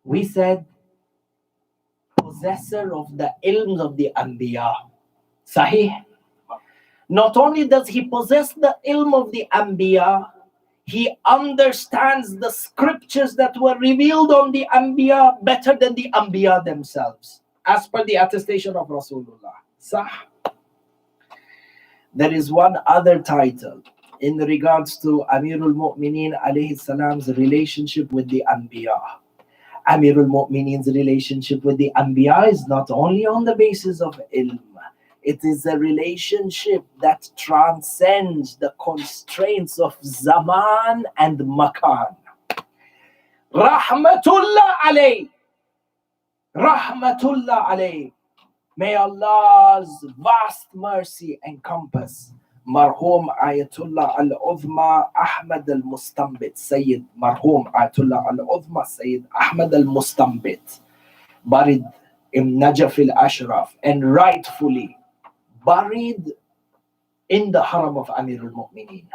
we said, possessor of the ilms of the Anbiya. Sahih? Not only does he possess the ilm of the Anbiya, he understands the scriptures that were revealed on the Anbiya better than the Anbiya themselves, as per the attestation of Rasulullah. Sah. There is one other title in regards to Amirul Mu'mineen alayhi salam's relationship with the Anbiya. Amirul Mu'mineen's relationship with the Anbiya is not only on the basis of ilm, it is a relationship that transcends the constraints of zaman and makan. Rahmatullah alayh. Rahmatullah alayh. May Allah's vast mercy encompass Marhum Ayatullah Al-Uzma Ahmad Al-Mustambit, Sayyid Marhum Ayatullah Al-Uzma Sayyid Ahmad Al-Mustambit, buried in Najaf Al-Ashraf and rightfully buried in the Haram of Amir al-Mu'mineen.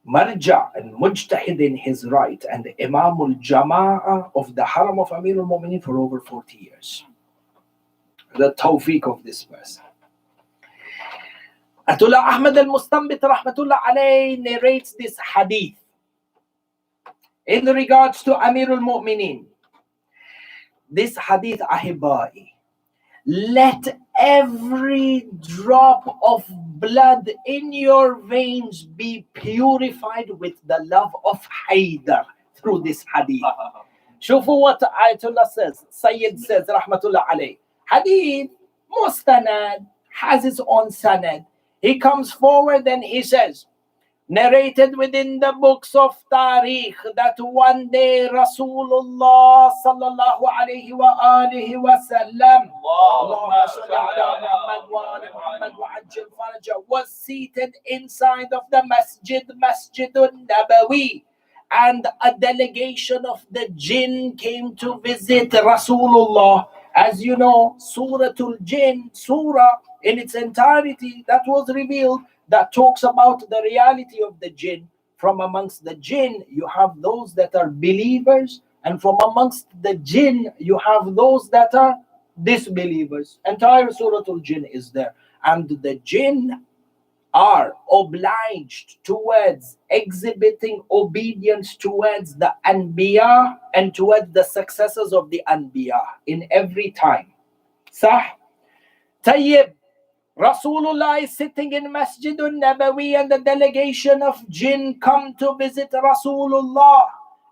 Marja and Mujtahid in his right and Imam al-Jama'ah of the Haram of Amir al-Mu'mineen for over 40 years. The tawfiq of this person. Ayatollah Ahmad al-Mustambit rahmatullah alayh narrates this hadith in regards to Amir al-Mu'mineen. This hadith, Ahibai, let every drop of blood in your veins be purified with the love of Haydar through this hadith. Shufu what Ayatollah says, Sayyid says, rahmatullah alayh. Hadith, mustanad, has its own sanad. He comes forward and he says, narrated within the books of Tariq, that one day Rasulullah sallallahu alayhi wa alihi wa sallam was seated inside of the Masjidun Nabawi, and a delegation of the jinn came to visit Rasulullah. As you know, Suratul Jinn, surah in its entirety that was revealed, that talks about the reality of the jinn. From amongst the jinn, you have those that are believers, and from amongst the jinn, you have those that are disbelievers. Entire Suratul Jinn is there. And the jinn are obliged towards exhibiting obedience towards the Anbiya and towards the successors of the Anbiya in every time. Sah? Tayyib. Rasulullah is sitting in Masjidun Nabawi and the delegation of jinn come to visit Rasulullah.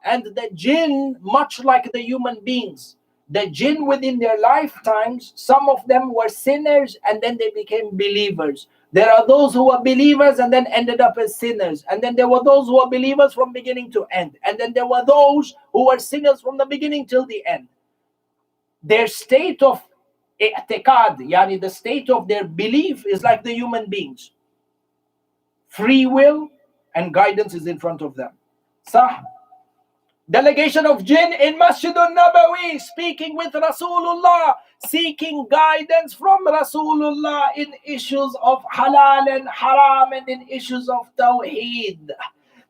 And the jinn, much like the human beings, the jinn within their lifetimes, some of them were sinners and then they became believers. There are those who were believers and then ended up as sinners. And then there were those who were believers from beginning to end. And then there were those who were sinners from the beginning till the end. Their state of i'tiqad, yani the state of their belief, is like the human beings. Free will and guidance is in front of them. Sah. Delegation of jinn in Masjid al-Nabawi, speaking with Rasulullah, seeking guidance from Rasulullah in issues of halal and haram and in issues of tawheed.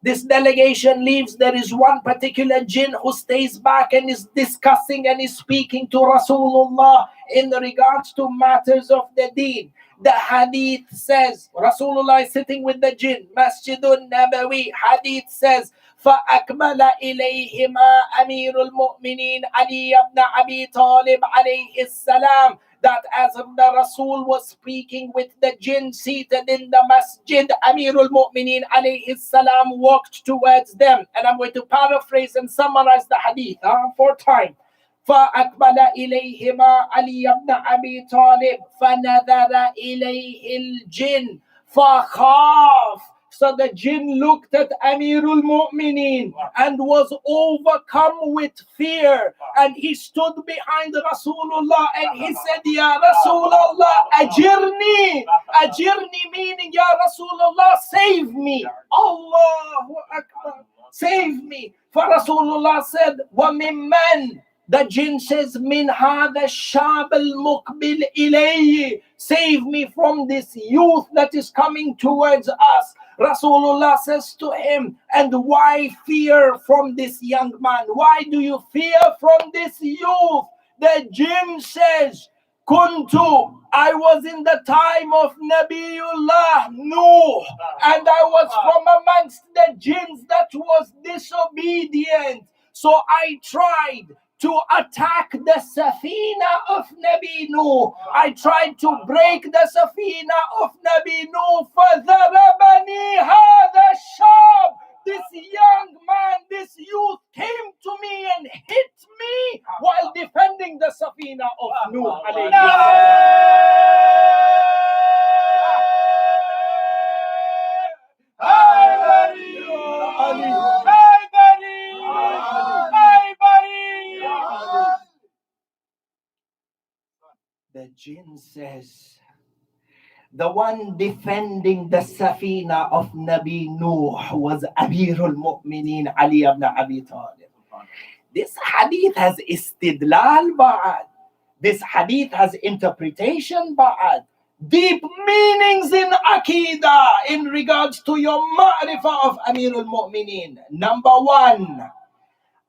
This delegation leaves. There is one particular jinn who stays back and is discussing and is speaking to Rasulullah in regards to matters of the deen. The hadith says, Rasulullah is sitting with the jinn, Masjid al-Nabawi. Hadith says, فأقبل إليهما أمير المؤمنين علي بن أبي طالب عليه السلام. That as the Rasul was speaking with the jinn seated in the masjid, Amirul Mu'mineen alayhi salam walked towards them. And I'm going to paraphrase and summarize the hadith for time. فأقبل إليهما علي بن أبي طالب فنظر إليه الجن فخاف. So the jinn looked at Amirul Mu'mineen and was overcome with fear. And he stood behind Rasulullah and he said, Ya Rasulullah, ajirni. Ajirni meaning, Ya Rasulullah, save me. Allahu Akbar. Save me. For Rasulullah said, وَمِمَّنْ. The jinn says, Min hada shab al-muqbil ilayhi. Save me from this youth that is coming towards us. Rasulullah says to him, and why fear from this young man? Why do you fear from this youth? The jinn says, Kuntu, I was in the time of Nabiullah Nuh, and I was from amongst the jinns that was disobedient. So I tried to attack the Safina of Nabi Nuh. I tried to break the Safina of Nabi Nuh. فَذَرَبَنِي هَذَا الشَّابُ. This young man, this youth came to me and hit me while defending the Safina of Nuh. The jinn says, the one defending the Safina of Nabi Nuh was Amirul Mu'mineen Ali ibn Abi Talib. This hadith has istidlal ba'ad. This hadith has interpretation ba'ad. Deep meanings in Aqidah in regards to your ma'rifah of Amirul Mu'mineen. Number one,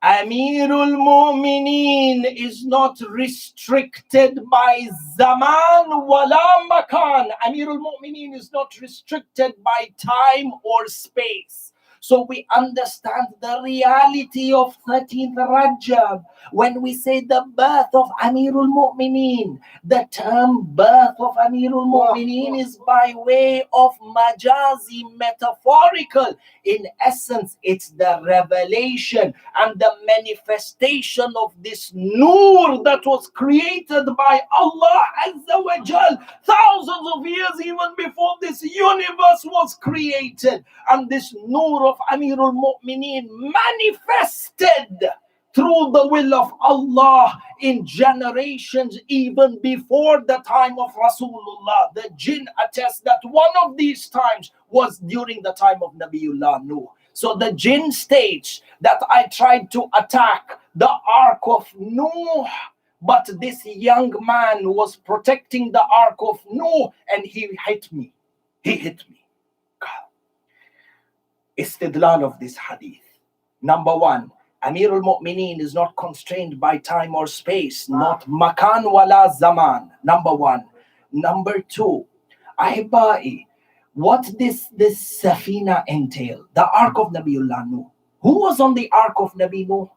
Amirul Mu'mineen is not restricted by zaman wala makan. Amirul Mu'mineen is not restricted by time or space. So we understand the reality of 13th Rajab. When we say the birth of Amirul Mu'mineen, the term birth of Amirul Mu'mineen is by way of majazi, metaphorical. In essence, it's the revelation and the manifestation of this nur that was created by Allah Azza wa Jal thousands of years even before this universe was created. And this nur of Amirul Mu'mineen manifested through the will of Allah in generations even before the time of Rasulullah. The jinn attest that one of these times was during the time of Nabiullah Nuh. So the jinn states that I tried to attack the ark of Nuh, but this young man was protecting the ark of Nuh and he hit me. He hit me. Istidlal of this hadith. Number one, Amirul Mu'mineen is not constrained by time or space, not makan wala zaman. Number one. Number two, Ahibai, what this Safina entail? The Ark of Nabiullah Nuh. Who was on the Ark of Nabi Nuh?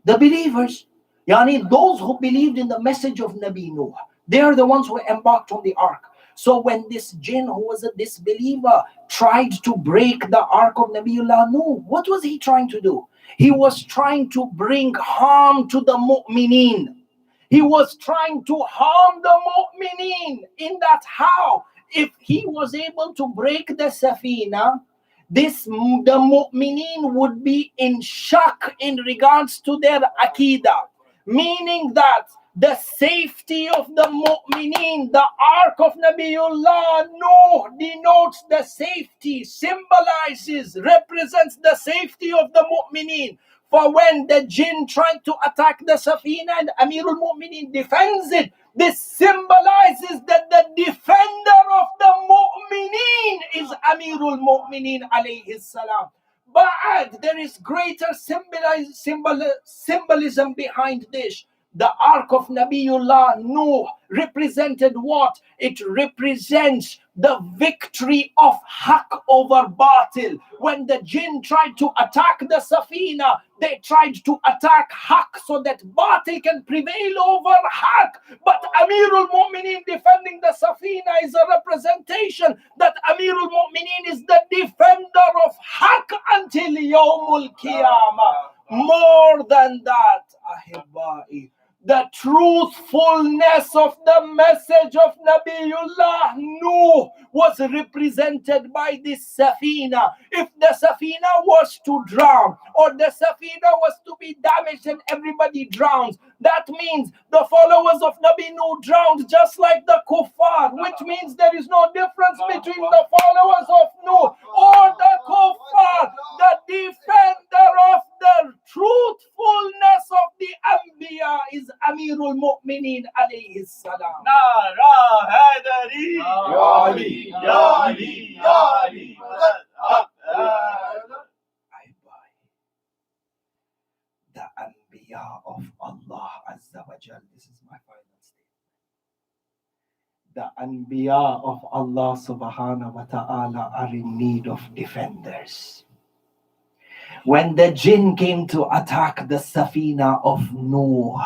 The believers. Yani those who believed in the message of Nabi Nuh. They are the ones who embarked on the Ark. So when this jinn who was a disbeliever tried to break the Ark of Nabiullah Nuh, what was he trying to do? He was trying to bring harm to the mu'mineen. He was trying to harm the mu'mineen. In that how? If he was able to break the Safina, the mu'mineen would be in shock in regards to their Aqidah. meaning that the safety of the mu'mineen, the ark of Nabiullah Nuh denotes the safety, symbolizes, represents the safety of the mu'mineen. For when the jinn tried to attack the Safina and Amirul Mu'mineen defends it, this symbolizes that the defender of the mu'mineen is Amirul Mu'mineen alayhi salam. But there is greater symbolism behind this. The ark of Nabiullah Nuh represented what? It represents the victory of Haqq over Batil. When the jinn tried to attack the Safina, they tried to attack Haqq so that Batil can prevail over Haqq. But Amirul Mu'mineen defending the Safina is a representation that Amirul Mu'mineen is the defender of Haqq until Yawmul Qiyamah. More than that, Ahibbai, the truthfulness of the message of Nabiullah Nuh was represented by this Safina. If the Safina was to drown, or the Safina was to be damaged and everybody drowns, that means the followers of Nabi Nuh drowned just like the kuffar, which means there is no difference between the followers of Nuh or the kuffar. The defender of the truthfulness of the Anbiya is Amirul Mu'mineen alayhi salam. Nara Haidari, Ya Ali, Ya Ali, Ya Ali. The Anbiya of Allah Azza wa Jal. This is my final statement. The Anbiya of Allah Subhanahu wa Ta'ala are in need of defenders. When the jinn came to attack the Safina of Nuh,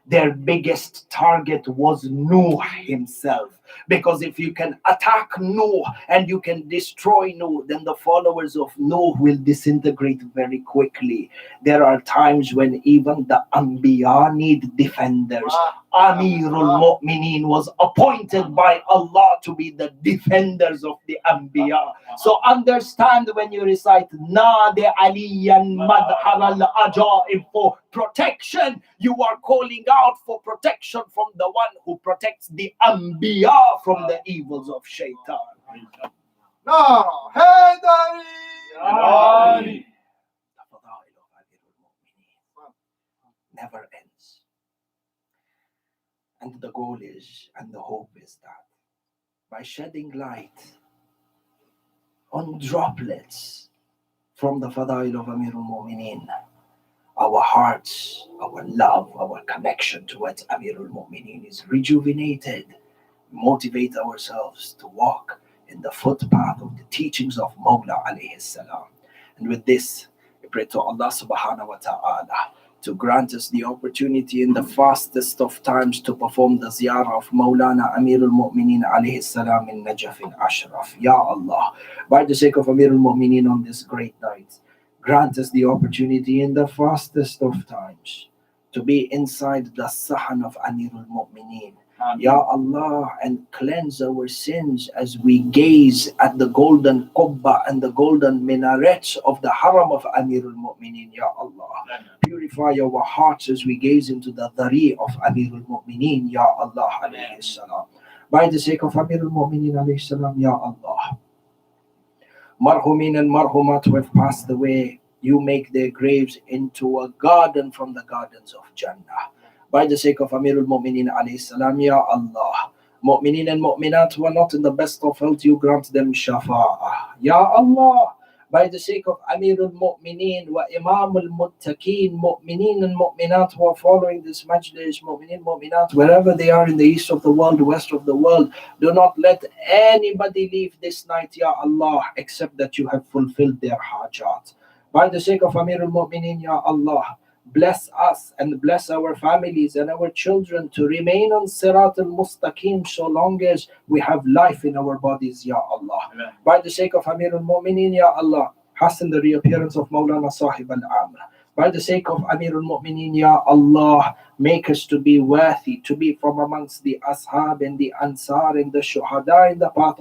their biggest target was Nuh himself. Because if you can attack Nuh and you can destroy Nuh, then the followers of Nuh will disintegrate very quickly. There are times when even the Anbiya need defenders. Amirul Mu'mineen was appointed by Allah to be the defenders of the Anbiya. So understand when you recite Nade Aliyan Madhar al-Ajaib for protection, you are calling out for protection from the one who protects the Anbiya from the evils of Shaitan. Nara Haidari, Ya Ali. The fadail of Amirul Mu'mineen never ends. And the goal is, and the hope is that by shedding light on droplets from the fadail of Amirul Mu'mineen, our hearts, our love, our connection towards Amirul Mu'mineen is rejuvenated. Motivate ourselves to walk in the footpath of the teachings of Mawla alayhi salam. And with this, we pray to Allah subhanahu wa ta'ala to grant us the opportunity in the fastest of times to perform the ziyarah of Mawlana Amirul Mu'mineen alayhi salam in Najaf in Ashraf. Ya Allah, by the sake of Amirul Mu'mineen on this great night, grant us the opportunity in the fastest of times to be inside the Sahan of Amirul Mu'mineen. Ya Allah, and cleanse our sins as we gaze at the golden Qubba and the golden minarets of the Haram of Amirul Mu'mineen. Ya Allah, purify our hearts as we gaze into the Dhari of Amirul Mu'mineen. Ya Allah alayhi salam. By the sake of Amirul Mu'mineen alayhi salam, Ya Allah, Marhumin and Marhumat who have passed away, you make their graves into a garden from the gardens of Jannah. By the sake of Amirul Mu'mineen alayhi salam, Ya Allah, Mu'mineen and Mu'minat who are not in the best of health, you grant them shafa'ah. Ya Allah, by the sake of Amirul Mu'mineen wa Imam al-Muttaqeen, Mu'mineen and Mu'minat who are following this majlis, Mu'mineen, Mu'minat, wherever they are in the east of the world, west of the world, do not let anybody leave this night, Ya Allah, except that you have fulfilled their hajat. By the sake of Amirul Mu'mineen, Ya Allah, bless us and bless our families and our children to remain on Sirat al-Mustaqim so long as we have life in our bodies, Ya Allah. Amen. By the sake of Amirul Mu'mineen, Ya Allah, hasten the reappearance of Mawlana Sahib al-Amr. By the sake of Amirul Mu'mineen, Ya Allah, make us to be worthy, to be from amongst the Ashab and the Ansar and the Shuhada in the path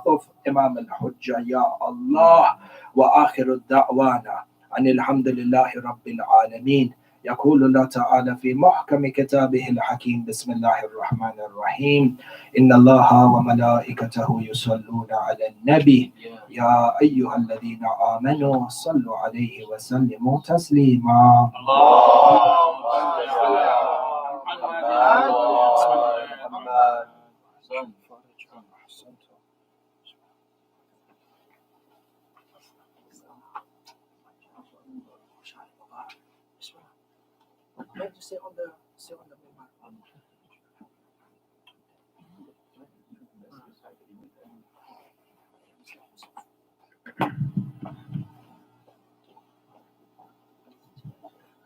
of Imam al-Hujjah, Ya Allah. Wa akhiru da'wana. And alhamdulillahi rabbil alameen. يقول الله تعالى في محكم كتابه الحكيم بسم الله الرحمن الرحيم إن الله وملائكته يصلون على النبي يا أيها الذين آمنوا صلوا عليه وسلموا تسليما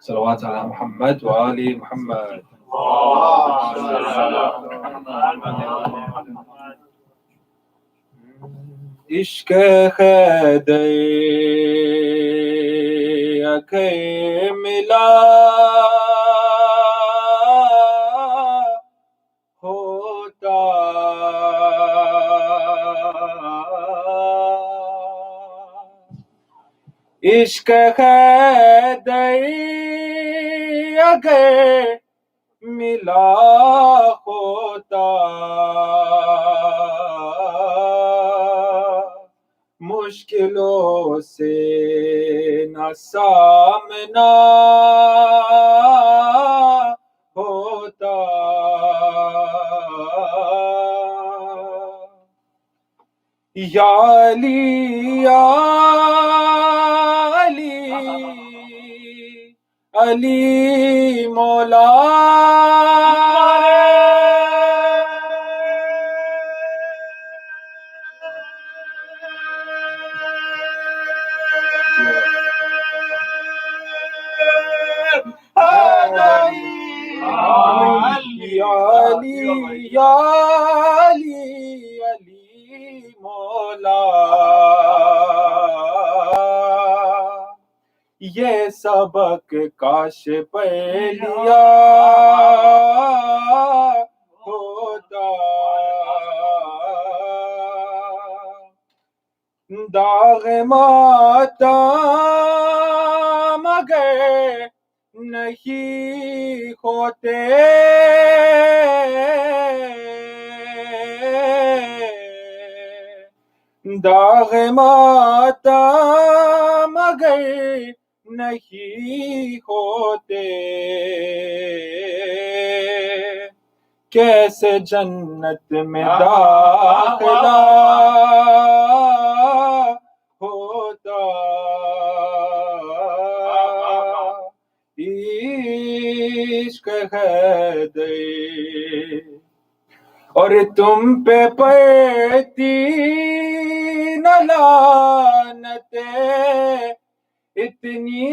صلوات على محمد وآل محمد. عشق خیدر اکھے ملا ہوتا عشق خیدر اگر ملا ہوتا مشکلوں سے نہ سامنا ہوتا یا علی یا علی مولا یا علی یا علی علی مولا یہ سبق کاش پڑھ لیا ہوتا داغ ماتم مگر نہیں ہوتے داغ ماتم مگر نہیں ہوتے کیسے جنت میں داخلہ ہوتا عشق حیدر اور تم پہ پڑتی نہ لعنت اتنی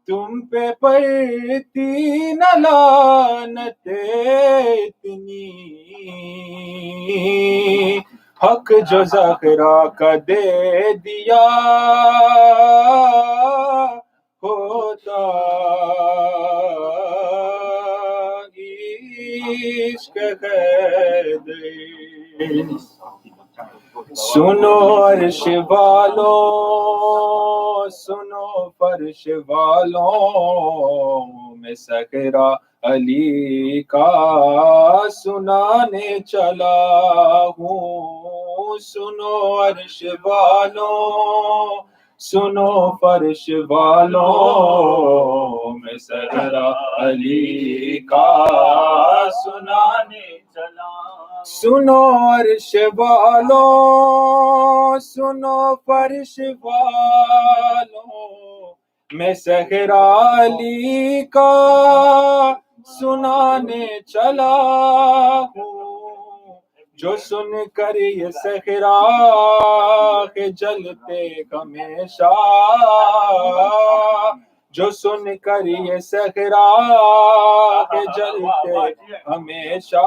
تم پہ پڑتی نہ لعنت اتنی حق جو زہرا کا دے دیا ہوتا عشق حیدر سنو عرش والوں سنو فرش والوں میں صغرا علی کا سنانے چلا ہوں سنو عرش والوں سنو فرش والوں میں صغرا علی کا سنانے چلا سنو عرش والوں سنو فرش والوں میں صغرا علی کا سنانے چلا ہوں جو سن کر یہ صغرا کے جلتے ہمیشہ جو سن کر یہ صغرا کے جلتے ہمیشہ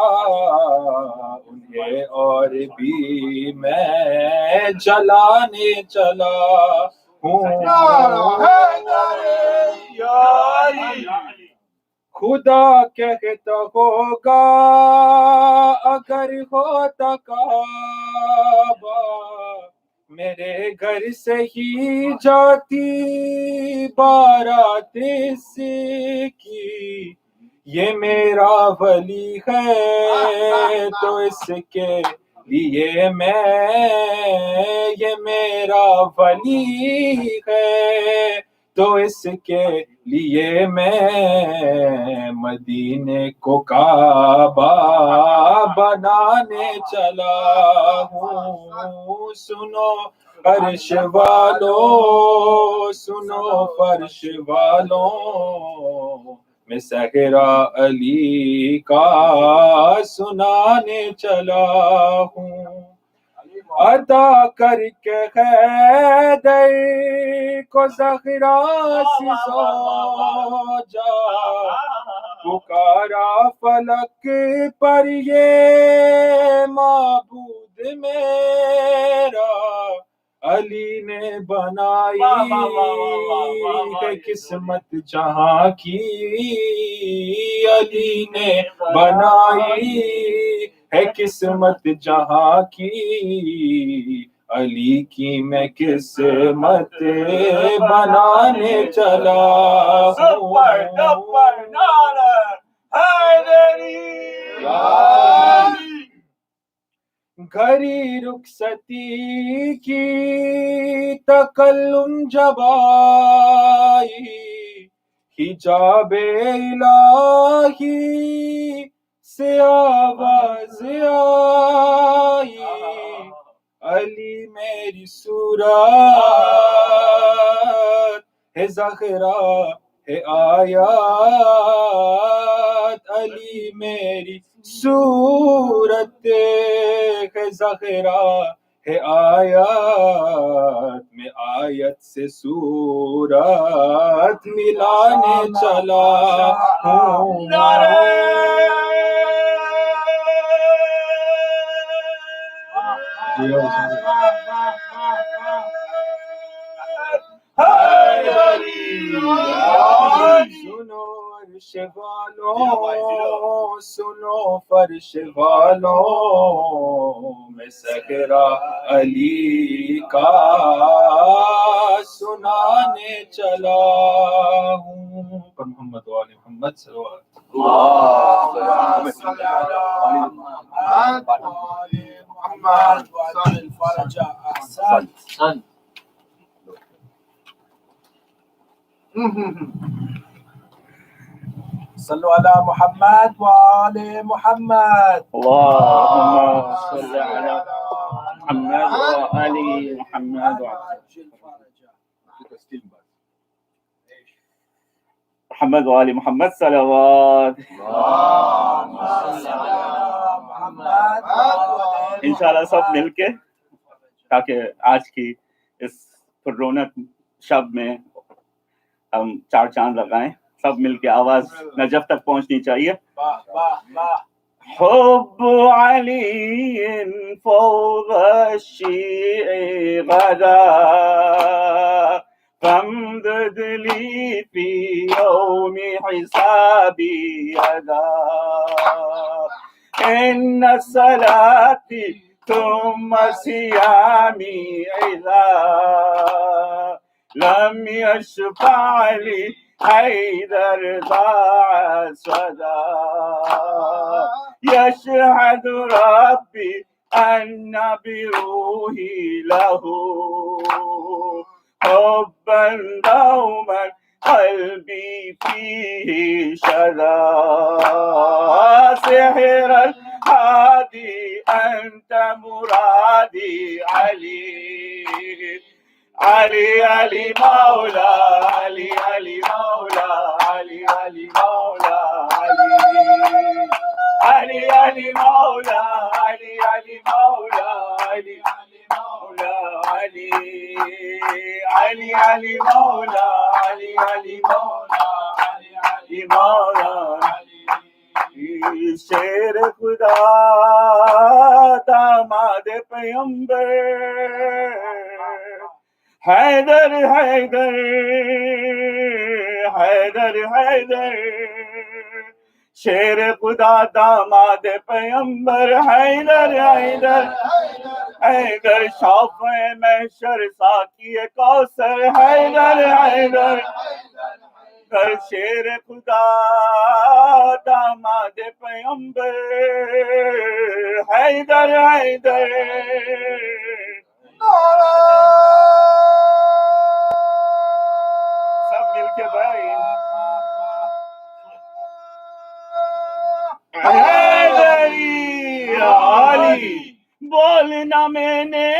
انہیں اور بھی میں جلانے چلا ہوں خدا کہتا ہوگا اگر ہوتا کعبہ میرے گھر سے ہی جاتی بارات اس کی، یہ میرا ولی ہے تو اس کے لیے یہ میرا ولی ہے تو اس کے لیے میں مدینے کو کعبہ بنانے چلا ہوں. سنو عرش والوں، سنو فرش والوں، میں صحرا علی کا سنانے چلا ہوں. عطا کر کے حیدر کو زہرا سی زوجہ، پکارا فلک پر یہ معبود میرا، علی نے بنائی ہے قسمت جہاں کی، علی نے بنائی ہے قسمت جہاں کی، علی کی میں قسمت بنانے چلا ہوں. گھڑی رخصتی کی تکلم جب آئی، حجاب الہی سے آواز آئی، علی میری صورت ہے زہرا ہے آیات، علی میری صورت ہے زہرا ہے آیات، میں آیت سے صورت ملانے چلا ہوں. سنو عرش والوں، سنو فرش والوں، میں صحرا علی کا سنانے چلا ہوں. پر محمد و آل محمد صلی اللہ علیہ وسلم. صلو علی محمد و آل محمد. اللهم صل على محمد وآل محمد محمد وآل محمد صلوات. انشاءاللہ سب مل کے، تاکہ آج کی اس پررونق شب میں ہم چار چاند لگائیں، سب مل کے آواز نجف تک پہنچنی چاہیے. حب علی فوق الشیع غدا، فامدد لي في يوم حسابي يدا، إن صلاتي ثم صيامي إذا لم يشفع لي حيدر ضاع صدى، يشهد ربي أن بروحي له حبا دوما قلبي فيه شدا، سحر الهادي أنت مرادي علي علي علي مولا علي علي مولا علي علي مولا علي علي علي مولا علي علي مولا علي علي مولا علي علي علي مولا علي علي مولا علي علي مولا شیر خدا داماد پیمبر حیدر حیدر حیدر حیدر، شیر خدا داماد پیمبر حیدر حیدر حیدر شافع محشر ساقی کوثر حیدر حیدر در شیر خدا داماد پیغمبر حیدر حیدر سب مل کے بھائی حیدری علی بولنا میں نے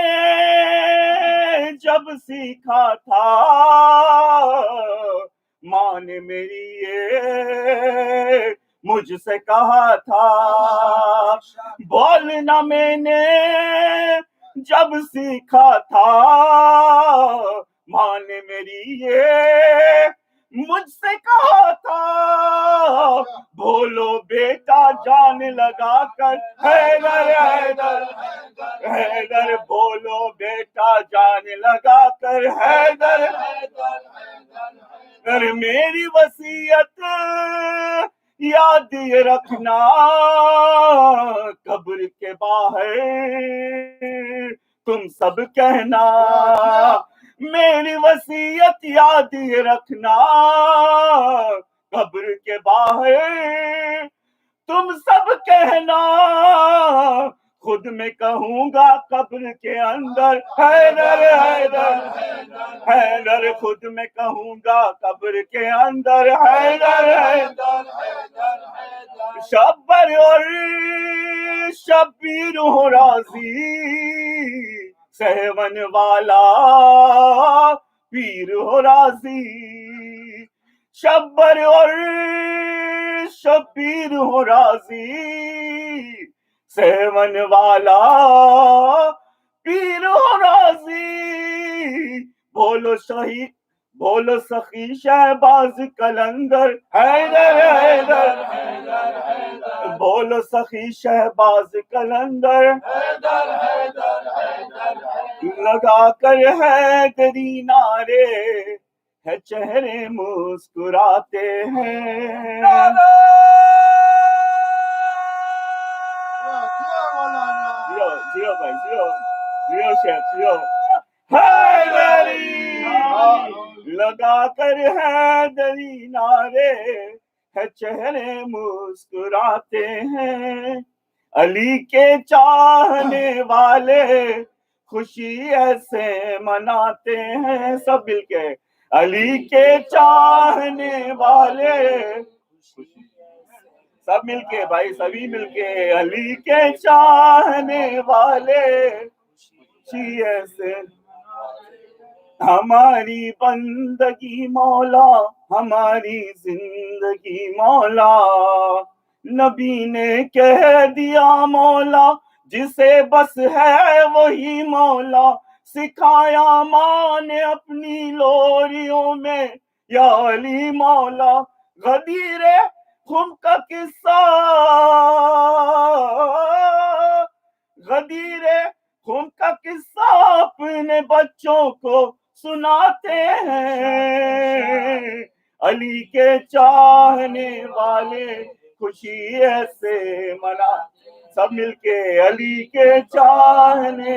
جب سیکھا تھا ماں نے میری یہ مجھ سے کہا تھا بولنا میں نے جب سیکھا تھا ماں نے میری یہ مجھ سے کہا تھا بولو بیٹا جان لگا کر حیدر حیدر حیدر بولو بیٹا جان لگا کر حیدر حیدر میری وصیت یاد یہ رکھنا قبر کے باہر تم سب کہنا میری وصیت یاد یہ رکھنا قبر کے باہر تم سب کہنا خود میں کہوں گا قبر کے اندر حیدر حیدر حیدر خود میں کہوں گا قبر کے اندر حیدر حیدر شبر اور شبیر ہو راضی سہون والا پیر ہو راضی شبر اور شبیر ہو راضی سہون والا پیر ہو راضی بولو شہید بولو سخی شہباز کلندر حیدر حیدر بولو سخی شہباز کلندر لگا کر حیدری نعرے ہے چہرے مسکراتے ہیں زیو بھائی زیو شیخ زیو حیدری لگا کر حیدری نعرے ہے چہرے مسکراتے ہیں علی کے چاہنے والے خوشی ایسے مناتے ہیں سب مل کے علی کے چاہنے والے سب مل کے بھائی سبھی مل کے علی کے چاہنے والے خوشی ایسے ہماری بندگی مولا ہماری زندگی مولا نبی نے کہہ دیا مولا جسے بس ہے وہی مولا سکھایا ماں نے اپنی لوریوں میں یا علی مولا غدیر خم کا قصہ غدیر خم کا قصہ اپنے بچوں کو سناتے ہیں علی کے چاہنے والے خوشی ایسے منا سب مل کے علی کے چاہنے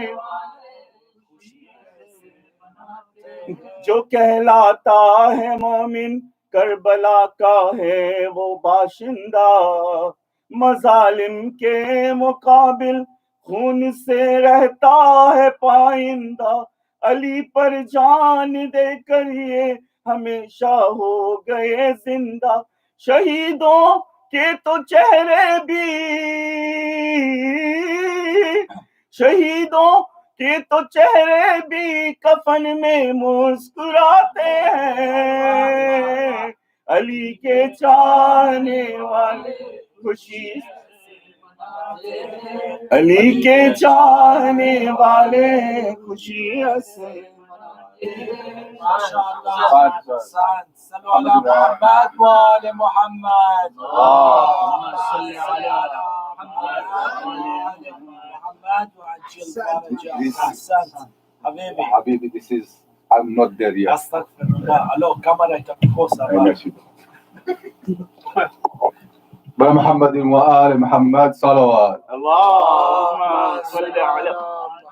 جو کہلاتا ہے مومن کربلا کا ہے وہ باشندہ مظالم کے مقابل خون سے رہتا ہے پائندہ علی پر جان دے کر یہ ہمیشہ ہو گئے زندہ شہیدوں کے تو چہرے بھی شہیدوں کے تو چہرے بھی کفن میں مسکراتے ہیں علی کے چاہنے والے خوشی علی کے چاہنے والے خوشی سے صلوا علی محمد و آل محمد صلی علی محمد وعجل فرجه Habibi, this is, I'm not there yet. Astaghfirullah. Hello, camera itakukosa. بمحمد وآل محمد صلوات اللهم صل على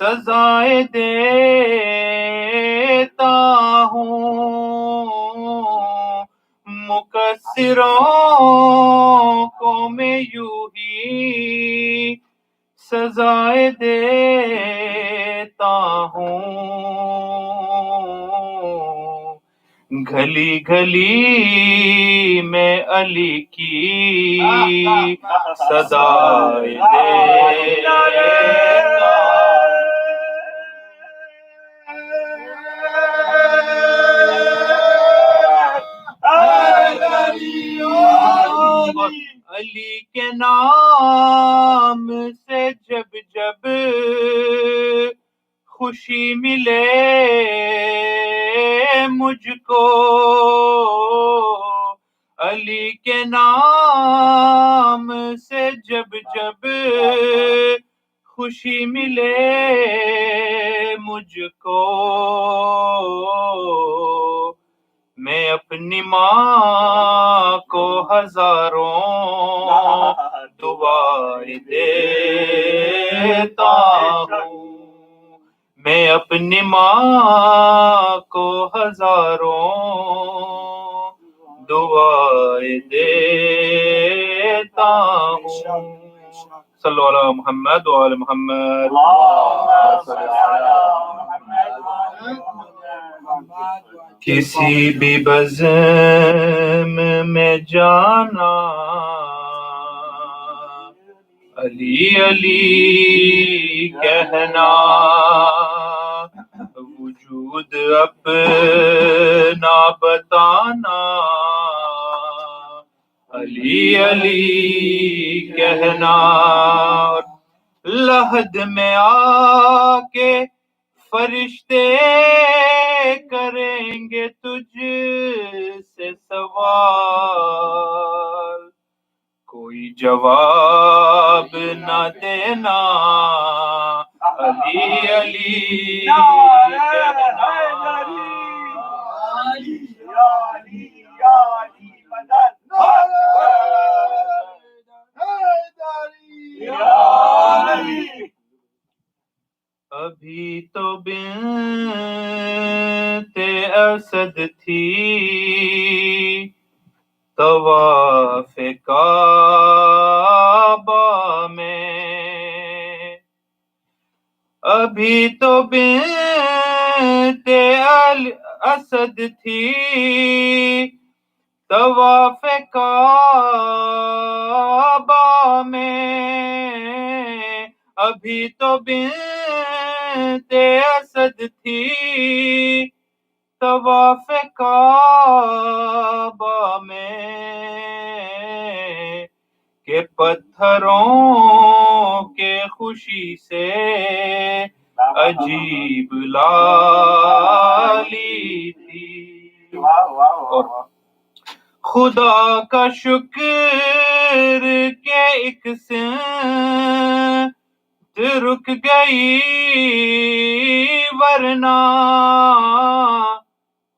سزائے دیتا ہوں مقصروں کو میں یوں ہی سزائے دیتا ہوں گلی گلی میں علی کی صدائے دیتا علی کے نام سے جب جب خوشی ملے مجھ کو علی کے نام سے جب جب خوشی ملے مجھ کو میں اپنی ماں کو ہزاروں دعائیں دیتا ہوں میں اپنی ماں کو ہزاروں دعائیں دیتا ہوں صلی اللہ علیہ محمد وعلی محمد کسی بھی بزم میں جانا علی علی کہنا وجود اپنا بتانا علی علی کہنا لحد میں آ کے فرشتے کریں گے تجھ سے سوال کوئی جواب نہ دینا علی علی کہنا ابھی تو بنت اسد تھی طواف کعبہ میں ابھی تو بنت اسد تھی طواف کعبہ میں ابھی تو بنت اسد تھی طواف کعبہ میں کہ پتھروں کے خوشی سے عجیب لالی تھی اور خدا کا شکر کہ ایک سمت رک گئی ورنہ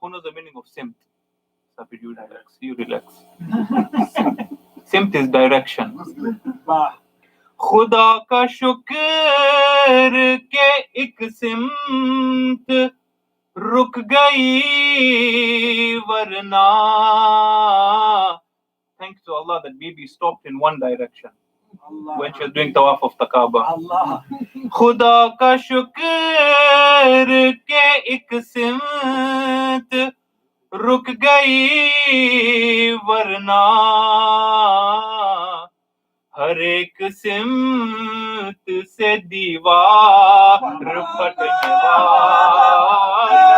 who knows the meaning of simt? Sapid, you relax. Simt is direction. خدا کا شکر کہ ایک سمت رک گئی ورنہ thanks to Allah that baby stopped in one direction when she was doing tawaf of the Kaaba. خدا کا شکر کہ ایک سمت رک گئی ورنہ ہر ایک سمت سے دیوار پھٹنے والی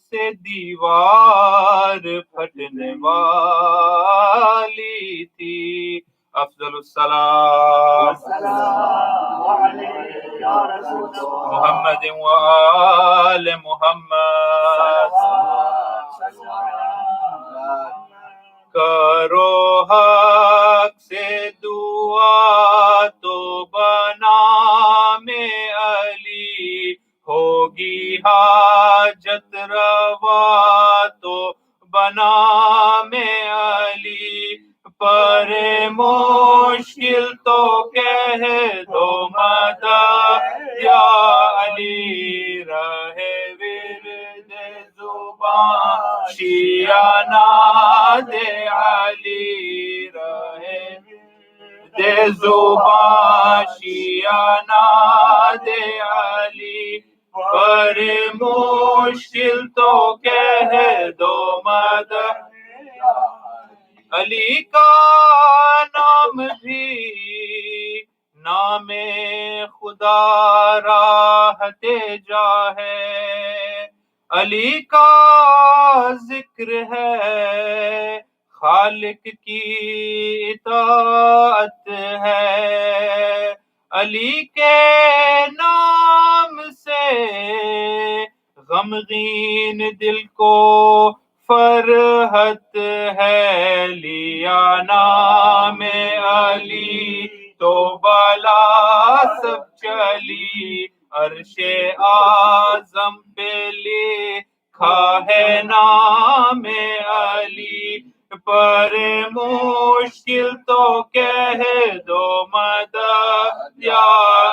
سے دیوار پھٹنے والی تھی افضل السلام محمد وآل محمد کرو حق سے دعا تو بنا میں علی ہوگی بنا میں علی پر مشکل تو کہہ دو مدد یا علی رہے ورد زبان شیعہ ناد علی رہے ورد زبان شیعہ ناد علی پر مشکل تو کہہ دو مدد علی کا نام بھی نام خدا راحت جا ہے علی کا ذکر ہے خالق کی اطاعت ہے علی کے نام سے غمگین دل کو فرحت ہے لیا نام علی تو بلا سب چلی عرش اعظم پہ لکھا ہے نام علی پر مشکل تو کہہ دو مدد یا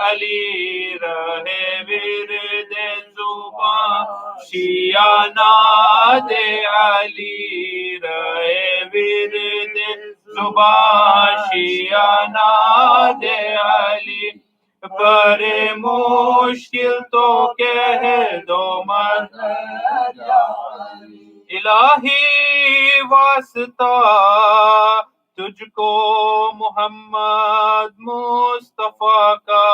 علی رہے ورد زبان شیعہ ناد علی رہے ورد زبان شیعہ ناد علی پر مشکل تو کہہ دو مدد الہی واسطہ تجھ کو محمد مصطفیٰ کا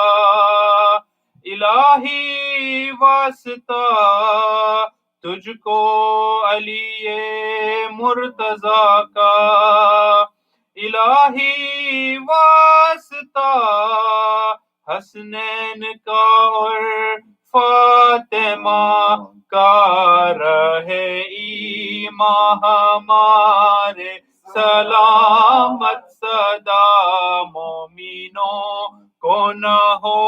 الہی واسطہ تجھ کو علی مرتضیٰ کا الہی واسطہ حسنین کا اور فاطمہ کا رہے ایمان ہمارے سلامت صدا مومنوں کو نہ ہو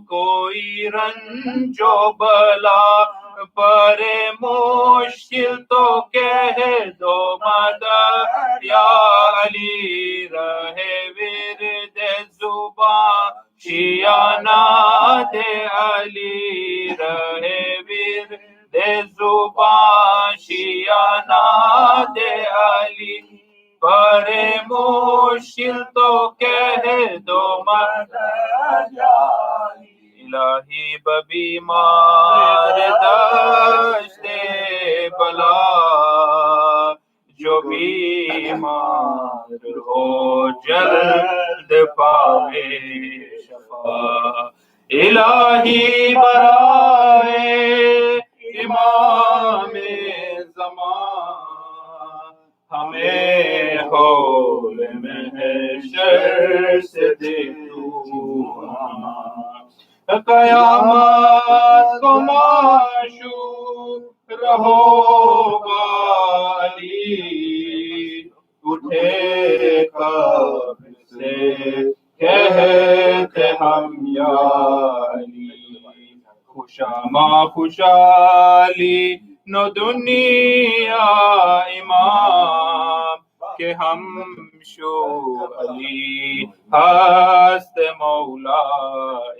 کوئی رنج و بلا پر مشکل تو کہہ دو مدد یا علی رہے ورد زبان شیعہ ناد علی رہے ورد زبان شیعہ ناد علی پر مشکل تو کہہ دو مدد الہی ببیمار دشت بلا جو بیمار ہو جلد پاوے شفا الہی برائے امام زمان ہمیں حول محشر سے دے تو قیامت کو معشوق رہوگا علی اٹھے قبر سے کہتے ہم یا علی خوشاما خوشالی نو دنیا امام کہ ہم شو علی ہست مولا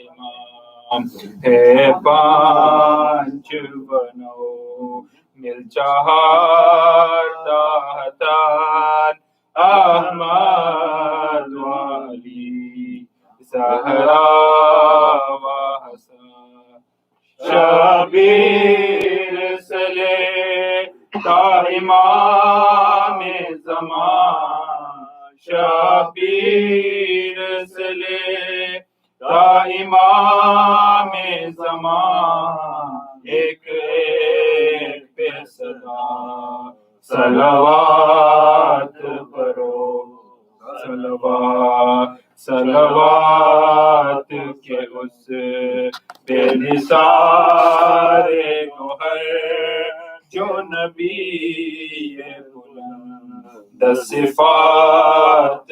امام ہے پانچ بنو مل چہار دہتان احمد والی زہرا و حسن شبیر سلے تا امام زمان شبیر سلے تا امام زمان ایک ایک پہ صدا صلوات پڑھو صلوات صلوات کے اس بے نثار گوہر جو نبی بلند صفات